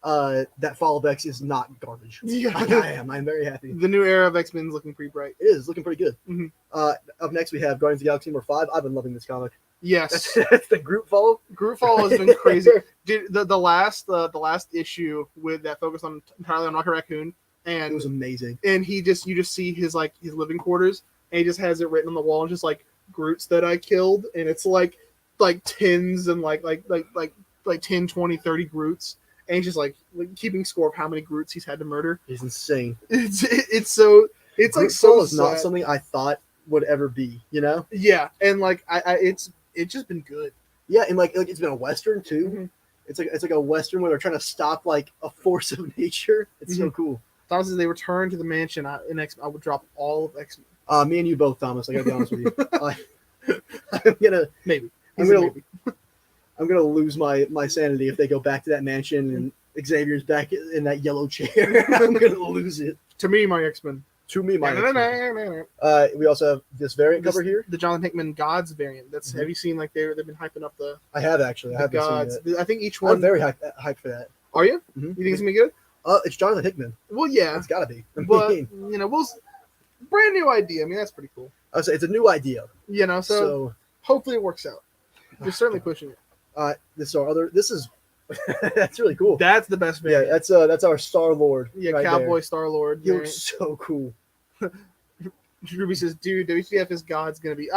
Speaker 1: that Fall of X is not garbage.
Speaker 2: Yeah.
Speaker 1: I am. I'm very happy.
Speaker 2: The new era of X-Men is looking pretty bright.
Speaker 1: It is looking pretty good.
Speaker 2: Mhm.
Speaker 1: Up next we have Guardians of the Galaxy #5. I've been loving this comic.
Speaker 2: Yes.
Speaker 1: That's the group follow.
Speaker 2: Groot Fall has been crazy. Dude, the last issue with that focused on entirely on Rocket Raccoon,
Speaker 1: It
Speaker 2: and
Speaker 1: was amazing.
Speaker 2: you just see his living quarters, and he just has it written on the wall, and just like Groots that I killed, and it's like tens and like 10, 20, 30 Groots, and he's just like keeping score of how many Groots he's had to murder.
Speaker 1: It's insane.
Speaker 2: It's so
Speaker 1: Groot
Speaker 2: like
Speaker 1: Fall
Speaker 2: so
Speaker 1: is not
Speaker 2: sad.
Speaker 1: something I thought would ever be.
Speaker 2: Yeah, and like it's just been good.
Speaker 1: Yeah, and like it's been a Western too.
Speaker 2: Mhm.
Speaker 1: It's like a Western where they're trying to stop like a force of nature. It's so
Speaker 2: Mhm.
Speaker 1: cool.
Speaker 2: Thomas, as they return to the mansion in X, I would drop all of X-Men.
Speaker 1: Me and you both, Thomas. I gotta be honest with you. I'm gonna
Speaker 2: Maybe.
Speaker 1: I'm
Speaker 2: He said
Speaker 1: gonna-
Speaker 2: maybe.
Speaker 1: I'm gonna lose my sanity if they go back to that mansion and Xavier's back in that yellow chair. I'm gonna lose it.
Speaker 2: To me, my X-Men.
Speaker 1: To me, my
Speaker 2: The
Speaker 1: we also have this variant cover here.
Speaker 2: Jonathan Hickman Gods variant. That's
Speaker 1: Mhm.
Speaker 2: Have you seen they've been hyping up the
Speaker 1: I have actually. I haven't
Speaker 2: Gods?
Speaker 1: seen it.
Speaker 2: I think each
Speaker 1: I'm
Speaker 2: one.
Speaker 1: very hyped for that.
Speaker 2: Are you?
Speaker 1: Mhm.
Speaker 2: You think it's gonna be good?
Speaker 1: It's Jonathan Hickman.
Speaker 2: Well, yeah,
Speaker 1: It's gotta be. I
Speaker 2: but
Speaker 1: mean,
Speaker 2: brand new idea. I mean, that's pretty cool.
Speaker 1: I would say it's a new idea.
Speaker 2: So hopefully it works out. They're certainly pushing it.
Speaker 1: This is that's really cool.
Speaker 2: That's the best
Speaker 1: Yeah,
Speaker 2: variant.
Speaker 1: that's our Star Lord.
Speaker 2: Yeah,
Speaker 1: right
Speaker 2: Cowboy Star Lord.
Speaker 1: There. He looks so cool.
Speaker 2: Ruby says, "Dude, WTF is God's gonna be."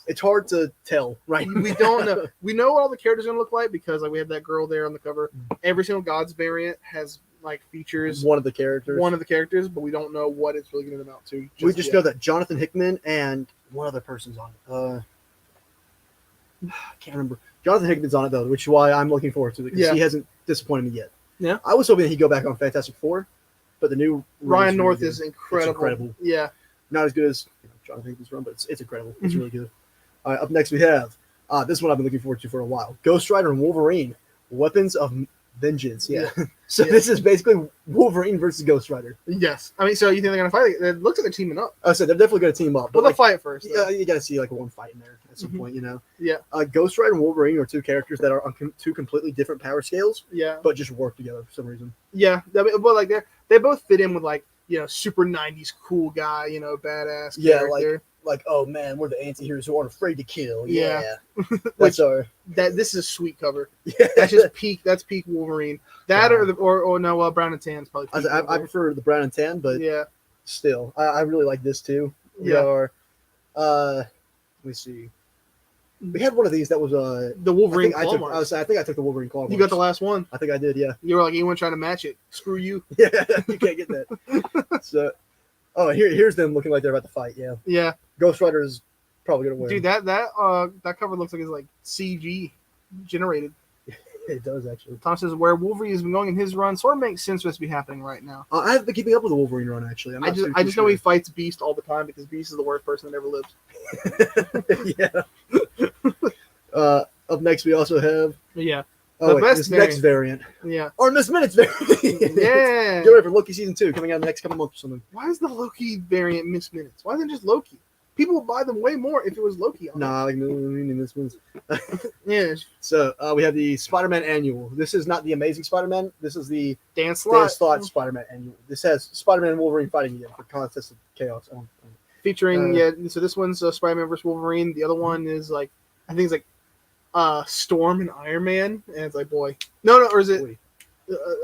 Speaker 1: It's hard to tell, right?
Speaker 2: We don't know. We know what all the characters are gonna look like because we have that girl there on the cover. Every single Gods variant has features
Speaker 1: One of the characters.
Speaker 2: one of the characters, but we don't know what it's really gonna amount to.
Speaker 1: we just
Speaker 2: yet.
Speaker 1: know that Jonathan Hickman and one other person's on it. I can't remember. Jonathan Hickman's on it though, which is why I'm looking forward to it because
Speaker 2: Yeah.
Speaker 1: he hasn't disappointed me yet.
Speaker 2: Yeah.
Speaker 1: I was hoping he'd go back on Fantastic Four, but the new run
Speaker 2: Ryan
Speaker 1: really
Speaker 2: North
Speaker 1: good.
Speaker 2: is incredible.
Speaker 1: incredible.
Speaker 2: Yeah,
Speaker 1: Not as good as Jonathan Hickman's run, but it's incredible. It's
Speaker 2: Mhm.
Speaker 1: really good. All right, up next we have this one I've been looking forward to for a while: Ghost Rider and Wolverine, Weapons of Vengeance. Yeah. So
Speaker 2: Yeah.
Speaker 1: this is basically Wolverine versus Ghost Rider.
Speaker 2: yes. I mean, so you think they're gonna fight? It looks like they're teaming up.
Speaker 1: I said they're definitely going to team up,
Speaker 2: But
Speaker 1: but
Speaker 2: they'll
Speaker 1: like,
Speaker 2: fight first. though.
Speaker 1: yeah, you got to see like one fight in there at some
Speaker 2: Mhm.
Speaker 1: point.
Speaker 2: Yeah.
Speaker 1: Ghost Rider and Wolverine are two characters that are on two completely different power scales,
Speaker 2: Yeah,
Speaker 1: but just work together for some reason.
Speaker 2: yeah. I mean, but they both fit in with super '90s cool guy, badass
Speaker 1: Yeah,
Speaker 2: character.
Speaker 1: Like, oh man, we're the anti-heroes who aren't afraid to kill.
Speaker 2: Yeah.
Speaker 1: Yeah, that's our.
Speaker 2: This is a sweet cover.
Speaker 1: Yeah,
Speaker 2: That's just peak. That's peak Wolverine. That or no, Brown and Tan's probably. Peak
Speaker 1: I
Speaker 2: Wolverine.
Speaker 1: prefer the brown and tan, but
Speaker 2: yeah,
Speaker 1: still, I really like this too. We
Speaker 2: Yeah.
Speaker 1: are. Let me see. We had one of these that was
Speaker 2: the Wolverine
Speaker 1: I
Speaker 2: claw
Speaker 1: think
Speaker 2: marks.
Speaker 1: I think I took the Wolverine claw.
Speaker 2: You got the last one.
Speaker 1: I think I did. Yeah.
Speaker 2: You were like, anyone trying to match it? Screw you.
Speaker 1: Yeah, you can't get that. So, here's them looking like they're about to fight. Yeah,
Speaker 2: Yeah,
Speaker 1: Ghost Rider is probably gonna win.
Speaker 2: dude, that cover looks like it's like CG generated.
Speaker 1: It does actually.
Speaker 2: Tom says where Wolverine has been going in his run sort of makes sense for this to be happening right now.
Speaker 1: I have been keeping up with the Wolverine run actually. I'm
Speaker 2: I
Speaker 1: not
Speaker 2: just
Speaker 1: too
Speaker 2: I just know
Speaker 1: sure.
Speaker 2: he fights Beast all the time because Beast is the worst person that ever lived.
Speaker 1: Yeah. Up next, we also have
Speaker 2: Yeah,
Speaker 1: Oh, wait,
Speaker 2: best
Speaker 1: this next variant.
Speaker 2: Yeah.
Speaker 1: Or Miss Minutes variant.
Speaker 2: Yeah.
Speaker 1: Get ready for Loki season 2 coming out in the next couple months or something.
Speaker 2: Why is the Loki variant Miss Minutes? Why isn't it just Loki? People would buy them way more if it was Loki on
Speaker 1: Nah, like Miss Minutes.
Speaker 2: it. Yeah.
Speaker 1: So we have the Spider-Man annual. This is not the Amazing Spider-Man. This is the
Speaker 2: Dan Slott.
Speaker 1: Dan Slott Spider-Man annual. This has Spider-Man and Wolverine fighting again for Contest of Chaos.
Speaker 2: Featuring, so this one's Spider-Man vs. Wolverine. The other one is like, I think it's like Storm and Iron Man. And it's like, boy. No, or is it?
Speaker 1: Boy,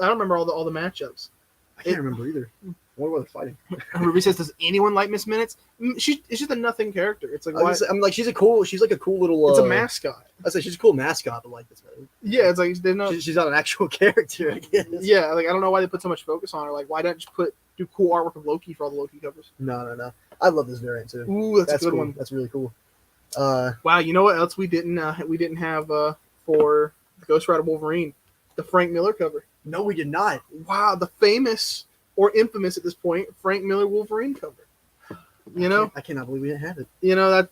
Speaker 2: I don't remember all the matchups.
Speaker 1: I can't remember either. What were they fighting?
Speaker 2: Ruby says, "Does anyone like Miss Minutes?" It's just a nothing character. It's like, why?
Speaker 1: I'm like, she's like a cool little.
Speaker 2: It's a mascot.
Speaker 1: I say she's a cool mascot, but like this.
Speaker 2: Yeah, it's like they're not.
Speaker 1: She's not an actual character, I guess.
Speaker 2: Yeah, like I don't know why they put so much focus on her. Like, why not just do cool artwork of Loki for all the Loki covers?
Speaker 1: No. I love this variant too.
Speaker 2: Ooh, that's a good
Speaker 1: cool.
Speaker 2: one.
Speaker 1: That's really cool.
Speaker 2: Wow, you know what else we didn't have for Ghost Rider Wolverine, the Frank Miller cover.
Speaker 1: No, we did not.
Speaker 2: Wow, the famous or infamous at this point Frank Miller Wolverine cover. You know,
Speaker 1: I cannot believe we didn't have it.
Speaker 2: you know that.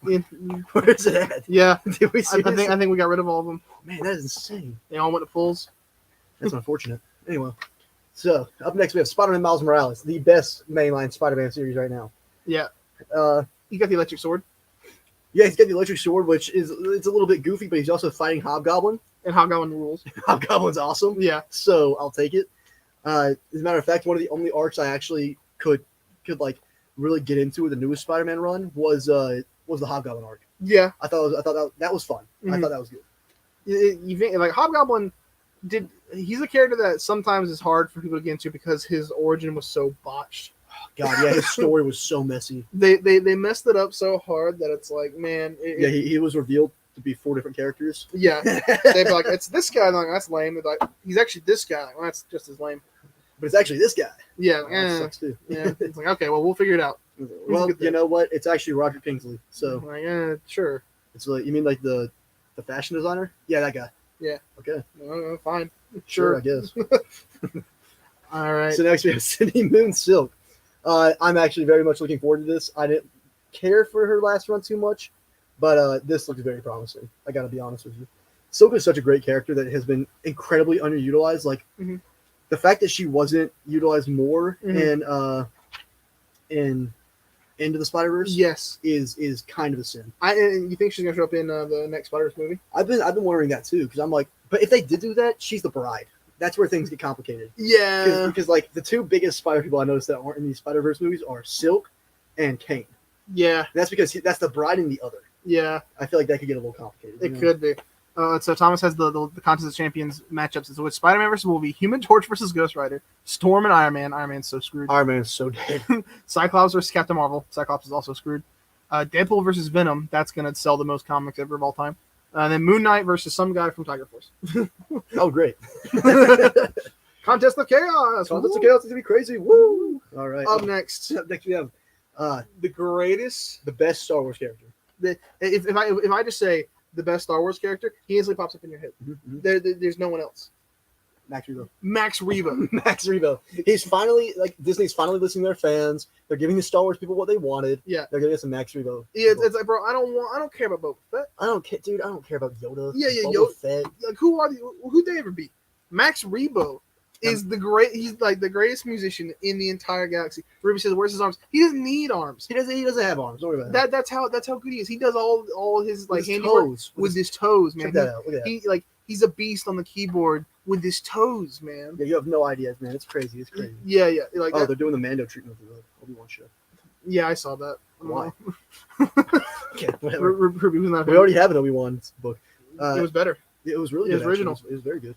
Speaker 1: Where is it at?
Speaker 2: Yeah,
Speaker 1: Did we see this?
Speaker 2: I think we got rid of all of them.
Speaker 1: Man, that is insane.
Speaker 2: They all went to pulls.
Speaker 1: That's unfortunate. Anyway, so up next we have Spider-Man Miles Morales, the best mainline Spider-Man series right now.
Speaker 2: Yeah,
Speaker 1: Uh,
Speaker 2: you got the electric sword
Speaker 1: yeah, he's got the electric sword, which it's a little bit goofy, but he's also fighting Hobgoblin.
Speaker 2: and Hobgoblin rules.
Speaker 1: Hobgoblin's awesome.
Speaker 2: Yeah,
Speaker 1: So I'll take it. As a matter of fact, one of the only arcs I actually could like really get into with the newest Spider-Man run was the Hobgoblin arc.
Speaker 2: yeah.
Speaker 1: I thought that was fun. I
Speaker 2: Mhm.
Speaker 1: thought that was good.
Speaker 2: You think like Hobgoblin he's a character that sometimes is hard for people to get into because his origin was so botched.
Speaker 1: God, yeah, his story was so messy.
Speaker 2: They messed it up so hard that it's like, man,
Speaker 1: Yeah, he was revealed to be 4 different characters.
Speaker 2: yeah. They'd be like, it's this guy. I'm like, that's lame. They're like, he's actually this guy. Well, that's just as lame.
Speaker 1: But it's actually this guy.
Speaker 2: Yeah,
Speaker 1: Oh, that sucks too.
Speaker 2: yeah. It's like, okay, well, we'll figure it out.
Speaker 1: Well,
Speaker 2: Good
Speaker 1: you know what? It's actually Roger Kingsley. So
Speaker 2: Like, sure.
Speaker 1: it's like, you mean like the fashion designer? Yeah, that guy.
Speaker 2: Yeah.
Speaker 1: Okay.
Speaker 2: Fine.
Speaker 1: Sure,
Speaker 2: Sure.
Speaker 1: I guess.
Speaker 2: All right.
Speaker 1: So next we have Cindy Moon Silk. I'm actually very much looking forward to this. I didn't care for her last run too much, but this looks very promising. I got to be honest with you. Silk is such a great character that has been incredibly underutilized. Like
Speaker 2: Mhm.
Speaker 1: the fact that she wasn't utilized more
Speaker 2: Mhm.
Speaker 1: in Into the Spider-Verse
Speaker 2: Yes.
Speaker 1: is kind of a sin.
Speaker 2: And you think she's gonna show up in the next Spider-Verse movie?
Speaker 1: I've been wondering that too because I'm like, but if they did do that, she's the bride. That's where things get complicated.
Speaker 2: Yeah.
Speaker 1: Because like the 2 biggest Spider people I noticed that aren't in these Spider-Verse movies are Silk and Kane.
Speaker 2: Yeah.
Speaker 1: And that's because that's the bride and the other.
Speaker 2: Yeah.
Speaker 1: I feel like that could get a little complicated.
Speaker 2: It could be. So Thomas has the Contest of Champions matchups. So it's Spider-Man versus Wolverine, Human Torch versus Ghost Rider, Storm and Iron Man. Iron Man's so screwed.
Speaker 1: Iron Man is so dead.
Speaker 2: Cyclops versus Captain Marvel. Cyclops is also screwed. Deadpool versus Venom. That's gonna sell the most comics ever of all time. And then Moon Knight versus some guy from Tiger Force.
Speaker 1: Oh, great.
Speaker 2: Contest of Chaos.
Speaker 1: Contest of Chaos is gonna be crazy. Woo! All right.
Speaker 2: Up next,
Speaker 1: Next we have
Speaker 2: the greatest.
Speaker 1: the best Star Wars character.
Speaker 2: If I just say the best Star Wars character, he instantly pops up in your head. There's no one else.
Speaker 1: Max Rebo.
Speaker 2: Max Rebo.
Speaker 1: Max Rebo. He's finally like Disney's finally listening to their fans. They're giving the Star Wars people what they wanted.
Speaker 2: Yeah.
Speaker 1: They're giving us a Max Rebo.
Speaker 2: Yeah, it's like, bro, I don't care about Boba Fett.
Speaker 1: I don't care, dude. I don't care about Yoda.
Speaker 2: Yeah,
Speaker 1: Boba
Speaker 2: Yoda.
Speaker 1: Fett.
Speaker 2: Like, who'd they ever beat? Max Rebo is he's like the greatest musician in the entire galaxy. Ruby says, "Where's his arms?" He doesn't need arms.
Speaker 1: He doesn't have arms. Don't worry about that.
Speaker 2: That's how good he is. He does all his like
Speaker 1: With his
Speaker 2: handiwork
Speaker 1: toes.
Speaker 2: with his toes, man.
Speaker 1: Check that out. Look at that.
Speaker 2: He's a beast on the keyboard with his toes, man.
Speaker 1: Yeah, you have no idea, man. It's crazy. It's crazy.
Speaker 2: Yeah, like
Speaker 1: Oh,
Speaker 2: that.
Speaker 1: they're doing the Mando treatment of the Obi-Wan show.
Speaker 2: Yeah, I saw that.
Speaker 1: Why? Okay, whatever.
Speaker 2: Ruby was not.
Speaker 1: We already have an Obi-Wan book.
Speaker 2: It was better.
Speaker 1: It was really
Speaker 2: it was
Speaker 1: good.
Speaker 2: original.
Speaker 1: It was very good.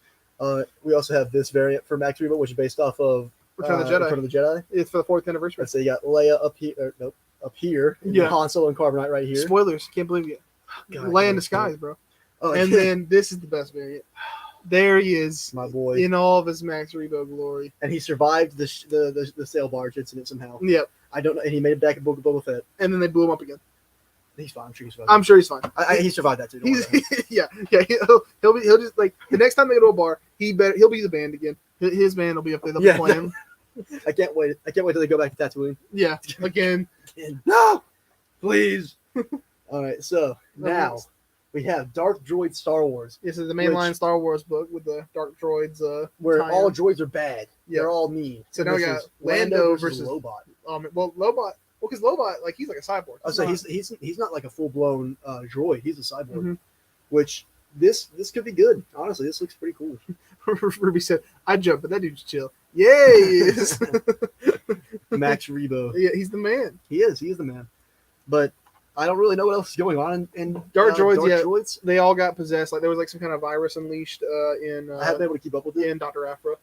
Speaker 1: We also have this variant for Max Rebo, which is based off of
Speaker 2: Return of the Jedi.
Speaker 1: Return of the Jedi.
Speaker 2: It's for the 4th anniversary.
Speaker 1: Let's say you got Leia up here. Nope, up here.
Speaker 2: Yeah.
Speaker 1: Han Solo and Carbonite right here.
Speaker 2: Spoilers. Can't believe it.
Speaker 1: God,
Speaker 2: Leia in
Speaker 1: no,
Speaker 2: disguise, bro.
Speaker 1: Oh,
Speaker 2: And then this is the best variant. There he is
Speaker 1: my boy,
Speaker 2: in all of his Max Rebo glory.
Speaker 1: and he survived the sail barge incident somehow.
Speaker 2: Yep.
Speaker 1: I don't know, and he made it back in Book of Boba Fett.
Speaker 2: And then they blew him up again.
Speaker 1: He's fine. I'm sure he survived.
Speaker 2: I'm sure he's fine.
Speaker 1: He survived that too. Don't
Speaker 2: He's
Speaker 1: worry about it.
Speaker 2: yeah. He'll just like the next time they go to a bar, he'll be the band again. His band will be up there. They'll be
Speaker 1: Yeah.
Speaker 2: playing.
Speaker 1: I can't wait. I can't wait till they go back to Tatooine.
Speaker 2: Yeah, again.
Speaker 1: No, please. All right, so now we have Dark Droid Star Wars,
Speaker 2: This is the mainline
Speaker 1: Which-
Speaker 2: Star Wars book with the Dark Droids.
Speaker 1: where
Speaker 2: tie-in.
Speaker 1: all droids are bad.
Speaker 2: Yeah.
Speaker 1: They're all mean.
Speaker 2: So
Speaker 1: And
Speaker 2: now we
Speaker 1: this
Speaker 2: got
Speaker 1: is
Speaker 2: Lando versus-
Speaker 1: Lobot.
Speaker 2: Well, Lobot. Well, because Lobot, like, he's like a cyborg.
Speaker 1: Oh, so he's not like a full blown droid. He's a cyborg,
Speaker 2: Mhm.
Speaker 1: which this could be good. Honestly, this looks pretty cool.
Speaker 2: Ruby said, "I jump, but that dude's chill." Yeah, he is.
Speaker 1: Max Rebo.
Speaker 2: Yeah, he's the man.
Speaker 1: He is the man. But I don't really know what else is going on in
Speaker 2: Dark Droids, yeah.
Speaker 1: Droids.
Speaker 2: They all got possessed. Like there was like some kind of virus unleashed in
Speaker 1: I haven't been able to keep up with it.
Speaker 2: in Doctor Afra,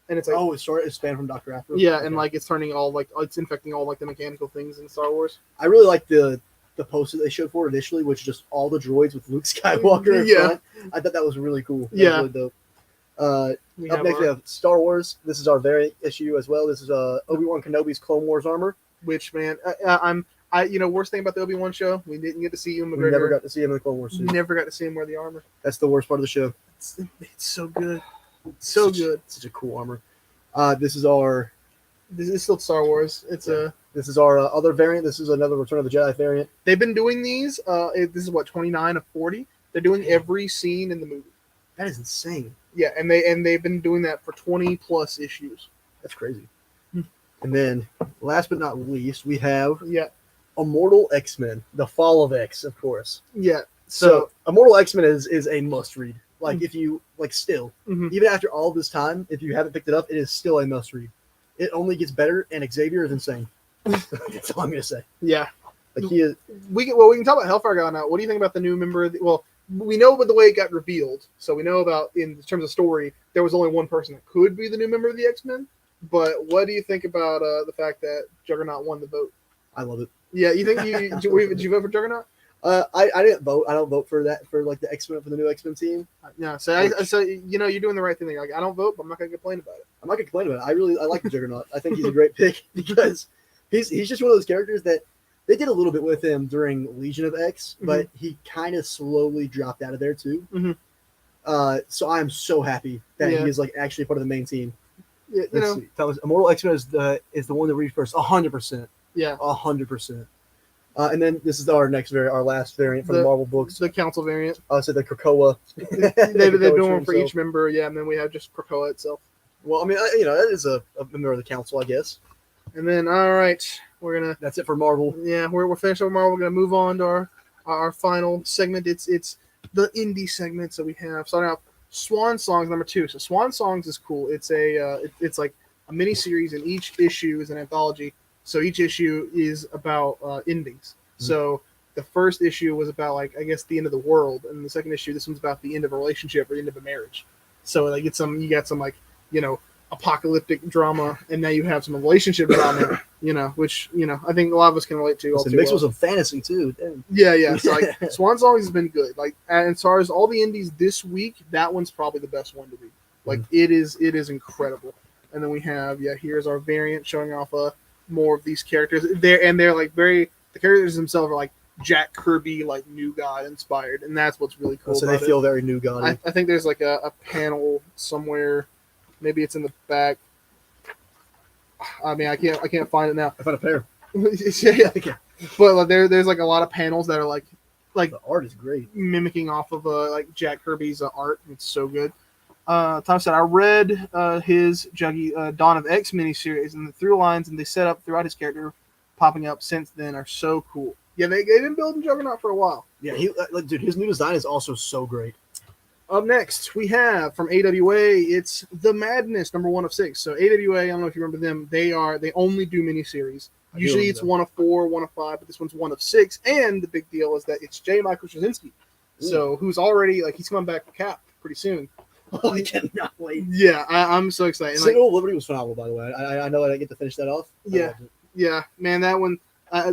Speaker 2: and it's like
Speaker 1: It's spanned from Dr. Afro.
Speaker 2: yeah,
Speaker 1: Okay.
Speaker 2: and like it's turning all like it's infecting all like the mechanical things in Star Wars.
Speaker 1: I really like the poster they showed for it initially, which is just all the droids with Luke Skywalker in
Speaker 2: Yeah.
Speaker 1: front. I thought that was really cool. That was
Speaker 2: Yeah.
Speaker 1: really dope.
Speaker 2: We
Speaker 1: Up next, we have Star Wars. This is our variant issue as well. This is Obi-Wan Kenobi's Clone Wars armor.
Speaker 2: which man, worst thing about the Obi-Wan show, we didn't get to see Ewan
Speaker 1: We never
Speaker 2: McGregor.
Speaker 1: got to see him in the Clone Wars suit.
Speaker 2: Never got to see him wear the armor.
Speaker 1: That's the worst part of the show.
Speaker 2: It's so good, so
Speaker 1: Such-
Speaker 2: good.
Speaker 1: Such a cool armor. This is our
Speaker 2: This is still Star Wars. It's
Speaker 1: Yeah. Other variant. This is another Return of the Jedi variant.
Speaker 2: they've been doing these. This is what 29 of 40. They're doing every scene in the movie.
Speaker 1: That is insane.
Speaker 2: Yeah, and they've been doing that for 20 plus issues.
Speaker 1: That's crazy. And then, last but not least, we have
Speaker 2: Yeah,
Speaker 1: Immortal X-Men: The Fall of X, of course.
Speaker 2: yeah.
Speaker 1: So, Immortal X-Men is a must-read. Like,
Speaker 2: Mhm.
Speaker 1: if you still,
Speaker 2: Mhm.
Speaker 1: even after all this time, if you haven't picked it up, it is still a must-read. It only gets better, and Xavier is insane. That's all I'm gonna say.
Speaker 2: Yeah,
Speaker 1: Like he is.
Speaker 2: we can talk about Hellfire God now. What do you think about the new member? Well, we know about the way it got revealed, so we know about in terms of story, there was only one person that could be the new member of the X-Men. But what do you think about the fact that Juggernaut won the vote?
Speaker 1: I love it.
Speaker 2: Yeah, you think did you vote for Juggernaut?
Speaker 1: I didn't vote. I don't vote for that for like the X-Men for the new X-Men team.
Speaker 2: No, so you're doing the right thing. You're like, I don't vote, but I'm not gonna complain about it.
Speaker 1: I'm not gonna complain about it. I like the Juggernaut. I think he's a great pick because he's just one of those characters that they did a little bit with him during Legion of X, but he kind of slowly dropped out of there too.
Speaker 2: Mhm.
Speaker 1: So I am so happy that
Speaker 2: Yeah.
Speaker 1: he is like actually part of the main team.
Speaker 2: Yeah, you
Speaker 1: Let's
Speaker 2: know,
Speaker 1: see. Tell us, Immortal X-Men is the one that reads first, 100%,
Speaker 2: yeah.
Speaker 1: 100%. And then this is our last variant from
Speaker 2: The-
Speaker 1: Marvel books.
Speaker 2: The council variant.
Speaker 1: I said the Krakoa.
Speaker 2: They're doing
Speaker 1: Krakoa
Speaker 2: one for
Speaker 1: himself.
Speaker 2: each member, yeah, and then we have just Krakoa itself.
Speaker 1: Well, I mean, that is a member of the council, I guess.
Speaker 2: And then, all right, we're gonna
Speaker 1: That's it for Marvel.
Speaker 2: we're finished with Marvel. We're gonna move on to our final segment. It's the indie segment. So we have starting off Swan Songs number 2. So Swan Songs is cool. It's it's like a mini series, and each issue is an anthology. So each issue is about endings. So the first issue was about like I guess the end of the world, and the second issue, this one's about the end of a relationship or the end of a marriage. So like you got some like apocalyptic drama, and now you have some relationship drama, which I think a lot of us can relate to. all
Speaker 1: It's
Speaker 2: too
Speaker 1: mixed
Speaker 2: well.
Speaker 1: with some fantasy too. Damn.
Speaker 2: Yeah. So like Swan Songs has been good. Like and as far as all the indies this week, that one's probably the best one to read. Like it is incredible. And then we have here's our variant showing off more of these characters. They're like the characters themselves are like Jack Kirby, like New God inspired, and that's what's really cool.
Speaker 1: So they
Speaker 2: about
Speaker 1: feel very new god.
Speaker 2: I think there's like a panel somewhere. Maybe it's in the back. I mean, I can't find it now.
Speaker 1: I found a pair.
Speaker 2: yeah. But like, there's like a lot of panels that are like
Speaker 1: The art is great.
Speaker 2: mimicking off of like Jack Kirby's art. It's so good. Tom said I read his Juggy Dawn of X miniseries, and the through lines and they set up throughout his character popping up since then are so cool. Yeah, they've been building Juggernaut for a while.
Speaker 1: Yeah, dude, his new design is also so great.
Speaker 2: Up next, we have from AWA, it's The Madness, number 1 of 6. So AWA, I don't know if you remember them, they only do miniseries.
Speaker 1: I do
Speaker 2: Usually
Speaker 1: remember
Speaker 2: it's
Speaker 1: them.
Speaker 2: 1 of 4, 1 of 5, but this one's 1 of 6. And the big deal is that it's J. Michael Straczynski. So who's already, like, he's coming back for Cap pretty soon.
Speaker 1: Oh, I cannot wait.
Speaker 2: Yeah, I'm so excited. And, like,
Speaker 1: Single Liberty was phenomenal, by the way. I know I didn't get to finish that off. I
Speaker 2: Yeah.
Speaker 1: loved it.
Speaker 2: yeah, man, that one,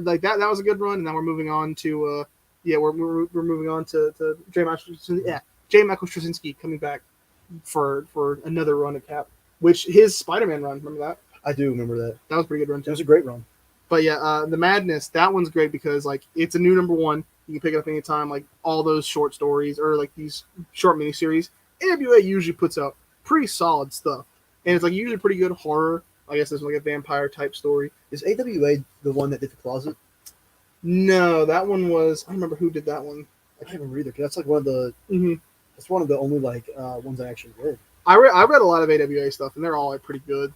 Speaker 2: like that was a good run. And now we're moving on to, we're moving on to J. Michael Straczynski. Yeah, J. Michael Straczynski coming back for another run at Cap, which his Spider-Man run, remember that?
Speaker 1: I do remember that.
Speaker 2: That was a pretty good run
Speaker 1: It
Speaker 2: too.
Speaker 1: was a great run.
Speaker 2: But yeah, The Madness, that one's great because like it's a new number 1. You can pick it up anytime, like all those short stories or like these short miniseries. AWA usually puts out pretty solid stuff. And it's like usually pretty good horror. I guess it's like a vampire type story.
Speaker 1: Is AWA the one that did the closet?
Speaker 2: No, that one was I don't remember who did that one.
Speaker 1: I can't remember either. 'Cause that's like one of the.
Speaker 2: Mhm.
Speaker 1: That's one of the only like ones I actually read.
Speaker 2: I read a lot of AWA stuff, and they're all like pretty good.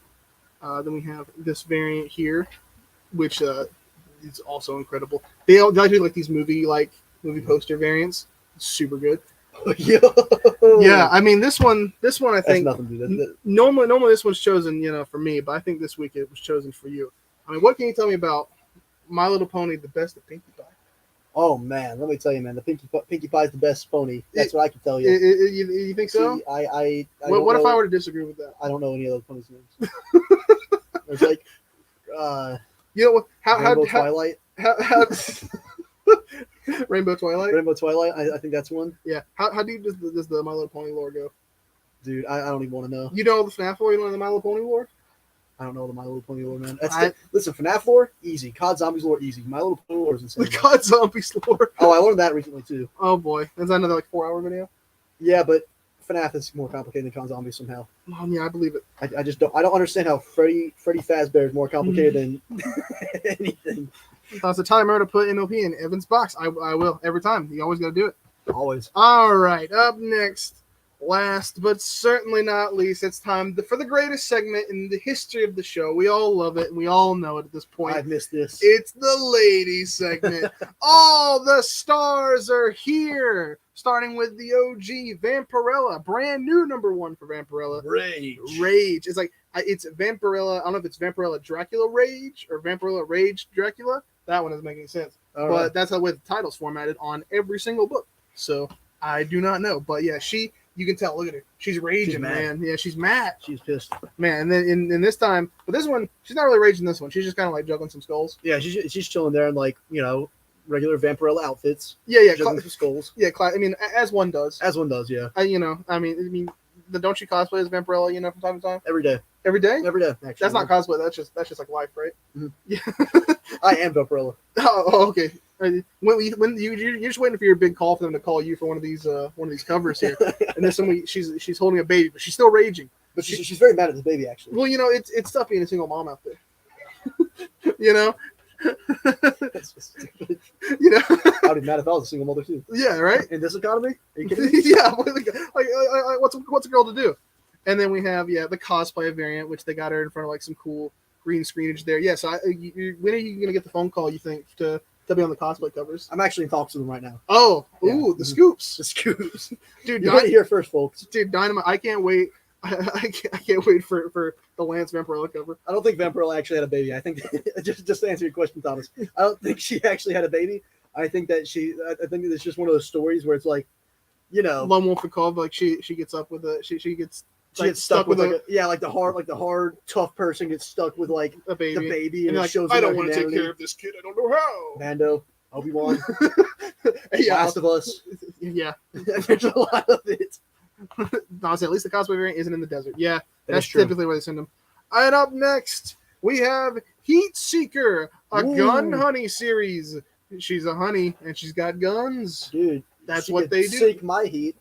Speaker 2: Then we have this variant here, which is also incredible. They like to do like these movie poster variants. Super good.
Speaker 1: Yo.
Speaker 2: Yeah, I mean this one I
Speaker 1: That's
Speaker 2: think
Speaker 1: nothing, dude.
Speaker 2: normally this one's chosen, for me, but I think this week it was chosen for you. I mean, what can you tell me about My Little Pony, the best of Pinkie Pie?
Speaker 1: Oh man, let me tell you, man. The Pinkie Pie is the best pony. That's what I can tell you.
Speaker 2: You think so?
Speaker 1: See, I
Speaker 2: What if
Speaker 1: know,
Speaker 2: I were to disagree with that?
Speaker 1: I don't know any of those ponies' names. There's like
Speaker 2: You know what?
Speaker 1: Rainbow Twilight.
Speaker 2: How Rainbow Twilight?
Speaker 1: Rainbow Twilight. I think that's one.
Speaker 2: Yeah. How deep does the My Little Pony lore go?
Speaker 1: Dude, I don't even want to know.
Speaker 2: You know the FNAF lore? You know the My Little Pony lore?
Speaker 1: I don't know the My Little Pony lore, man. Listen, FNAF lore, easy. COD Zombies lore, easy. My Little Pony lore is insane.
Speaker 2: The COD Zombies lore.
Speaker 1: Oh, I learned that recently too.
Speaker 2: Oh boy, is that another like 4-hour video?
Speaker 1: Yeah, but FNAF is more complicated than COD Zombies somehow.
Speaker 2: Yeah, I believe it.
Speaker 1: I just don't. I don't understand how Freddy Fazbear is more complicated than anything.
Speaker 2: That's a timer to put NOP in Evan's box. I will every time. You always got to do it.
Speaker 1: Always.
Speaker 2: All right, up next, last but certainly not least, it's time for the greatest segment in the history of the show. We all love it, and we all know it at this point.
Speaker 1: I've missed this.
Speaker 2: It's the ladies segment. All the stars are here, starting with the OG Vampirella, brand new #1 for Vampirella. Rage. It's like it's Vampirella. I don't know if it's Vampirella Dracula Rage or Vampirella Rage Dracula. That one doesn't make any sense. But that's how the title's formatted on every single book. So I do not know. But yeah, you can tell. Look at her. She's raging, man. Yeah, she's mad.
Speaker 1: She's pissed.
Speaker 2: Man, and then in this time, but this one, she's not really raging this one. She's just kind of like juggling some skulls.
Speaker 1: Yeah, she's chilling there in like, regular Vampirella outfits.
Speaker 2: Yeah.
Speaker 1: Juggling some skulls.
Speaker 2: Yeah, I mean, as one does.
Speaker 1: As one does, yeah.
Speaker 2: Don't you cosplay as Vampirella, from time to time?
Speaker 1: Every day.
Speaker 2: Every day?
Speaker 1: Every day, actually.
Speaker 2: That's not cosplay. That's just like life, right?
Speaker 1: Mm-hmm.
Speaker 2: Yeah.
Speaker 1: I am Vampirella.
Speaker 2: Oh, okay. When you're just waiting for your big call for them to call you for one of these covers here, and there's somebody she's holding a baby, but she's still raging.
Speaker 1: But she's very mad at the baby, actually.
Speaker 2: Well, it's tough being a single mom out there.
Speaker 1: That's just stupid.
Speaker 2: I'd
Speaker 1: be mad if I was a single mother too.
Speaker 2: Yeah, right.
Speaker 1: In this economy, are you kidding me?
Speaker 2: Yeah, what's a girl to do? And then we have the cosplay variant, which they got her in front of like some cool green screenage there. Yeah, so when are you gonna get the phone call? You think to be on the cosplay covers?
Speaker 1: I'm actually in talks with them right now.
Speaker 2: Oh,
Speaker 1: yeah.
Speaker 2: Ooh, the scoops,
Speaker 1: dude. You heard it here first, folks.
Speaker 2: Dude, Dynamite! I can't wait. I can't wait for the Lance Vampirella cover.
Speaker 1: I don't think Vampirella actually had a baby. I think just to answer your question, Thomas, I don't think she actually had a baby. I think that I think it's just one of those stories where it's like,
Speaker 2: Lone Wolf and Cove, like she gets up with she gets
Speaker 1: stuck with the hard tough person gets stuck with like
Speaker 2: a baby.
Speaker 1: The baby,
Speaker 2: and like,
Speaker 1: shows
Speaker 2: I don't want to take care of this kid. I don't know how.
Speaker 1: Mando, Obi-Wan,
Speaker 2: yeah,
Speaker 1: Last of Us.
Speaker 2: Yeah,
Speaker 1: there's a lot of it.
Speaker 2: Honestly, at least the cosplay variant isn't in the desert. Yeah, that's typically where they send them. And up next, we have Heat Seeker, a gun honey series. She's a honey, and she's got guns.
Speaker 1: Dude,
Speaker 2: that's what they do.
Speaker 1: Seek my heat.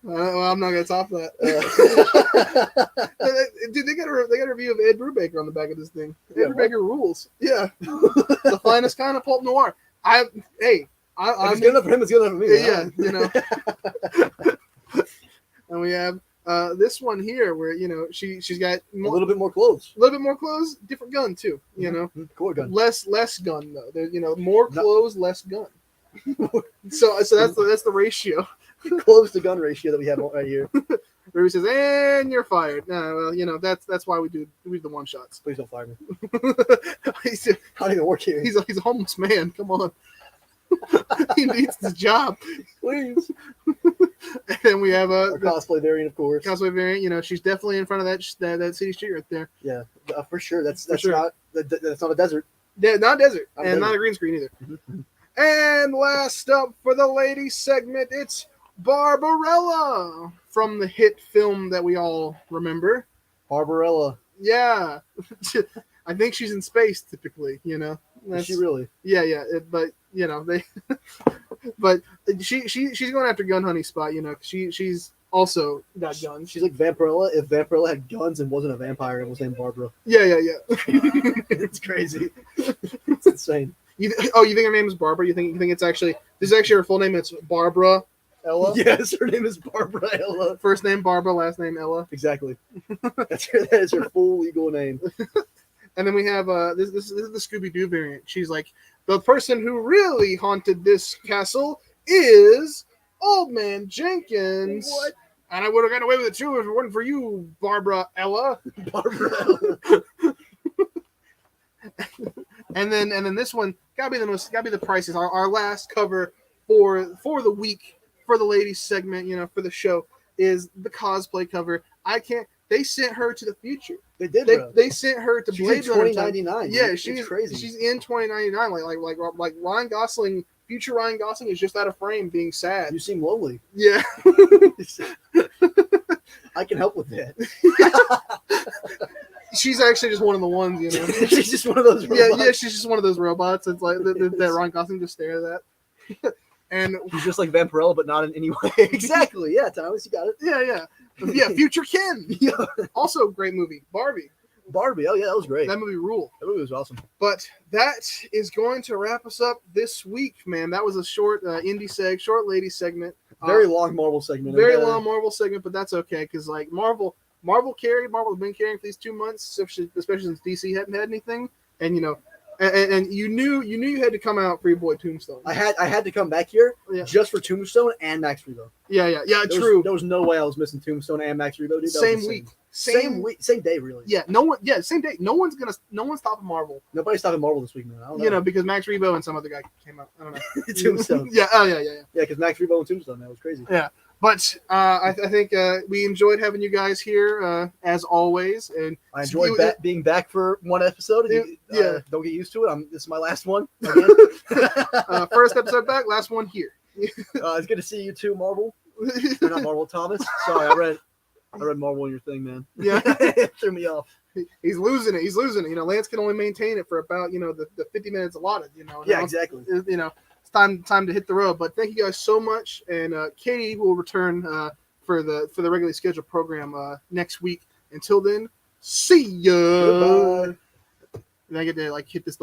Speaker 2: Well, I'm not gonna top that. Dude, they got a review of Ed Brubaker on the back of this thing. Ed Brubaker rules. Yeah, the finest kind of pulp noir. I'm
Speaker 1: it's good enough for him. It's good enough for me.
Speaker 2: Yeah, And we have this one here where she's got
Speaker 1: a little bit more clothes.
Speaker 2: A little bit more clothes, different gun too.
Speaker 1: Cool gun.
Speaker 2: Less gun though. There's more clothes, less gun. so that's the ratio.
Speaker 1: Close to gun ratio that we have right here.
Speaker 2: Ruby says, and you're fired. Well, that's why we do the one shots.
Speaker 1: Please don't fire me.
Speaker 2: I
Speaker 1: don't even work here.
Speaker 2: He's a homeless man. Come on. He needs his job.
Speaker 1: Please.
Speaker 2: And then we have
Speaker 1: a cosplay variant, of course.
Speaker 2: Cosplay variant. She's definitely in front of that city street right there.
Speaker 1: Yeah, for sure. That's not a desert.
Speaker 2: Yeah, not a desert, and not a green screen either.
Speaker 1: Mm-hmm.
Speaker 2: And last up for the ladies segment, it's Barbarella from the hit film that we all remember.
Speaker 1: Barbarella.
Speaker 2: Yeah. I think she's in space typically,
Speaker 1: Is she really?
Speaker 2: Yeah. But they but she's going after Gun Honey spot, she's also got guns.
Speaker 1: She's like Vampirella. If Vampirella had guns and wasn't a vampire, it was named Barbara.
Speaker 2: Yeah.
Speaker 1: It's crazy. It's insane.
Speaker 2: You think her name is Barbara? You think it's actually this is actually her full name? It's Barbara Ella.
Speaker 1: Yes, her name is Barbara Ella.
Speaker 2: First name Barbara, last name Ella.
Speaker 1: Exactly. That is her full legal name.
Speaker 2: And then we have this is the Scooby Doo variant. She's like, the person who really haunted this castle is Old Man Jenkins.
Speaker 1: What?
Speaker 2: And I would have gotten away with it too if it weren't for you, Barbara Ella.
Speaker 1: Barbara Ella.
Speaker 2: And then this one gotta be the prices. Our last cover for the week for the ladies segment, for the show is the cosplay cover. They sent her to the future.
Speaker 1: They did.
Speaker 2: They sent her to
Speaker 1: She's
Speaker 2: Blade
Speaker 1: in
Speaker 2: Runner.
Speaker 1: 2099.
Speaker 2: Yeah,
Speaker 1: she's crazy.
Speaker 2: She's in 2099. Like Ryan Gosling. Future Ryan Gosling is just out of frame, being sad.
Speaker 1: You seem lonely.
Speaker 2: Yeah.
Speaker 1: I can help with that.
Speaker 2: She's actually just one of the ones,
Speaker 1: She's just one of those robots.
Speaker 2: Yeah, she's just one of those robots. It's like that Ryan Gosling just stares at. And
Speaker 1: she's just like Vampirella, but not in any way. Exactly. Yeah, Thomas, you got it.
Speaker 2: Yeah. Future Ken.
Speaker 1: Yeah.
Speaker 2: Also, great movie.
Speaker 1: Barbie. Oh yeah, that was great.
Speaker 2: That movie ruled.
Speaker 1: That movie was awesome.
Speaker 2: But that is going to wrap us up this week, man. That was a short short lady segment.
Speaker 1: Very long Marvel segment.
Speaker 2: Very long Marvel segment, but that's okay because like Marvel's been carrying for these 2 months, especially since DC hadn't had anything, and and you knew you had to come out for your boy Tombstone.
Speaker 1: I had to come back here just for Tombstone and Max Rebo.
Speaker 2: Yeah. True.
Speaker 1: There was no way I was missing Tombstone and Max Rebo, dude.
Speaker 2: Same week.
Speaker 1: Same day, really.
Speaker 2: Yeah, same day. No one's stopping Marvel.
Speaker 1: Nobody's stopping Marvel this week, man. I don't know.
Speaker 2: Because Max Rebo and some other guy came out. I don't know.
Speaker 1: Tombstone.
Speaker 2: Yeah. Oh yeah.
Speaker 1: Yeah, because Max Rebo and Tombstone, that was crazy.
Speaker 2: Yeah. But I think we enjoyed having you guys here as always, and
Speaker 1: I enjoyed being back for one episode. Don't get used to it. This is my last one. Again.
Speaker 2: First episode back, last one here.
Speaker 1: It's good to see you too, Marvel. Or not Marvel, Thomas. Sorry, I read Marvel in your thing, man.
Speaker 2: Yeah,
Speaker 1: it threw me off.
Speaker 2: He's losing it. Lance can only maintain it for about the 50 minutes allotted.
Speaker 1: Yeah, exactly.
Speaker 2: It's time to hit the road. But thank you guys so much, and Katie will return for the regularly scheduled program next week. Until then, see ya.
Speaker 1: Goodbye.
Speaker 2: And I get to hit this.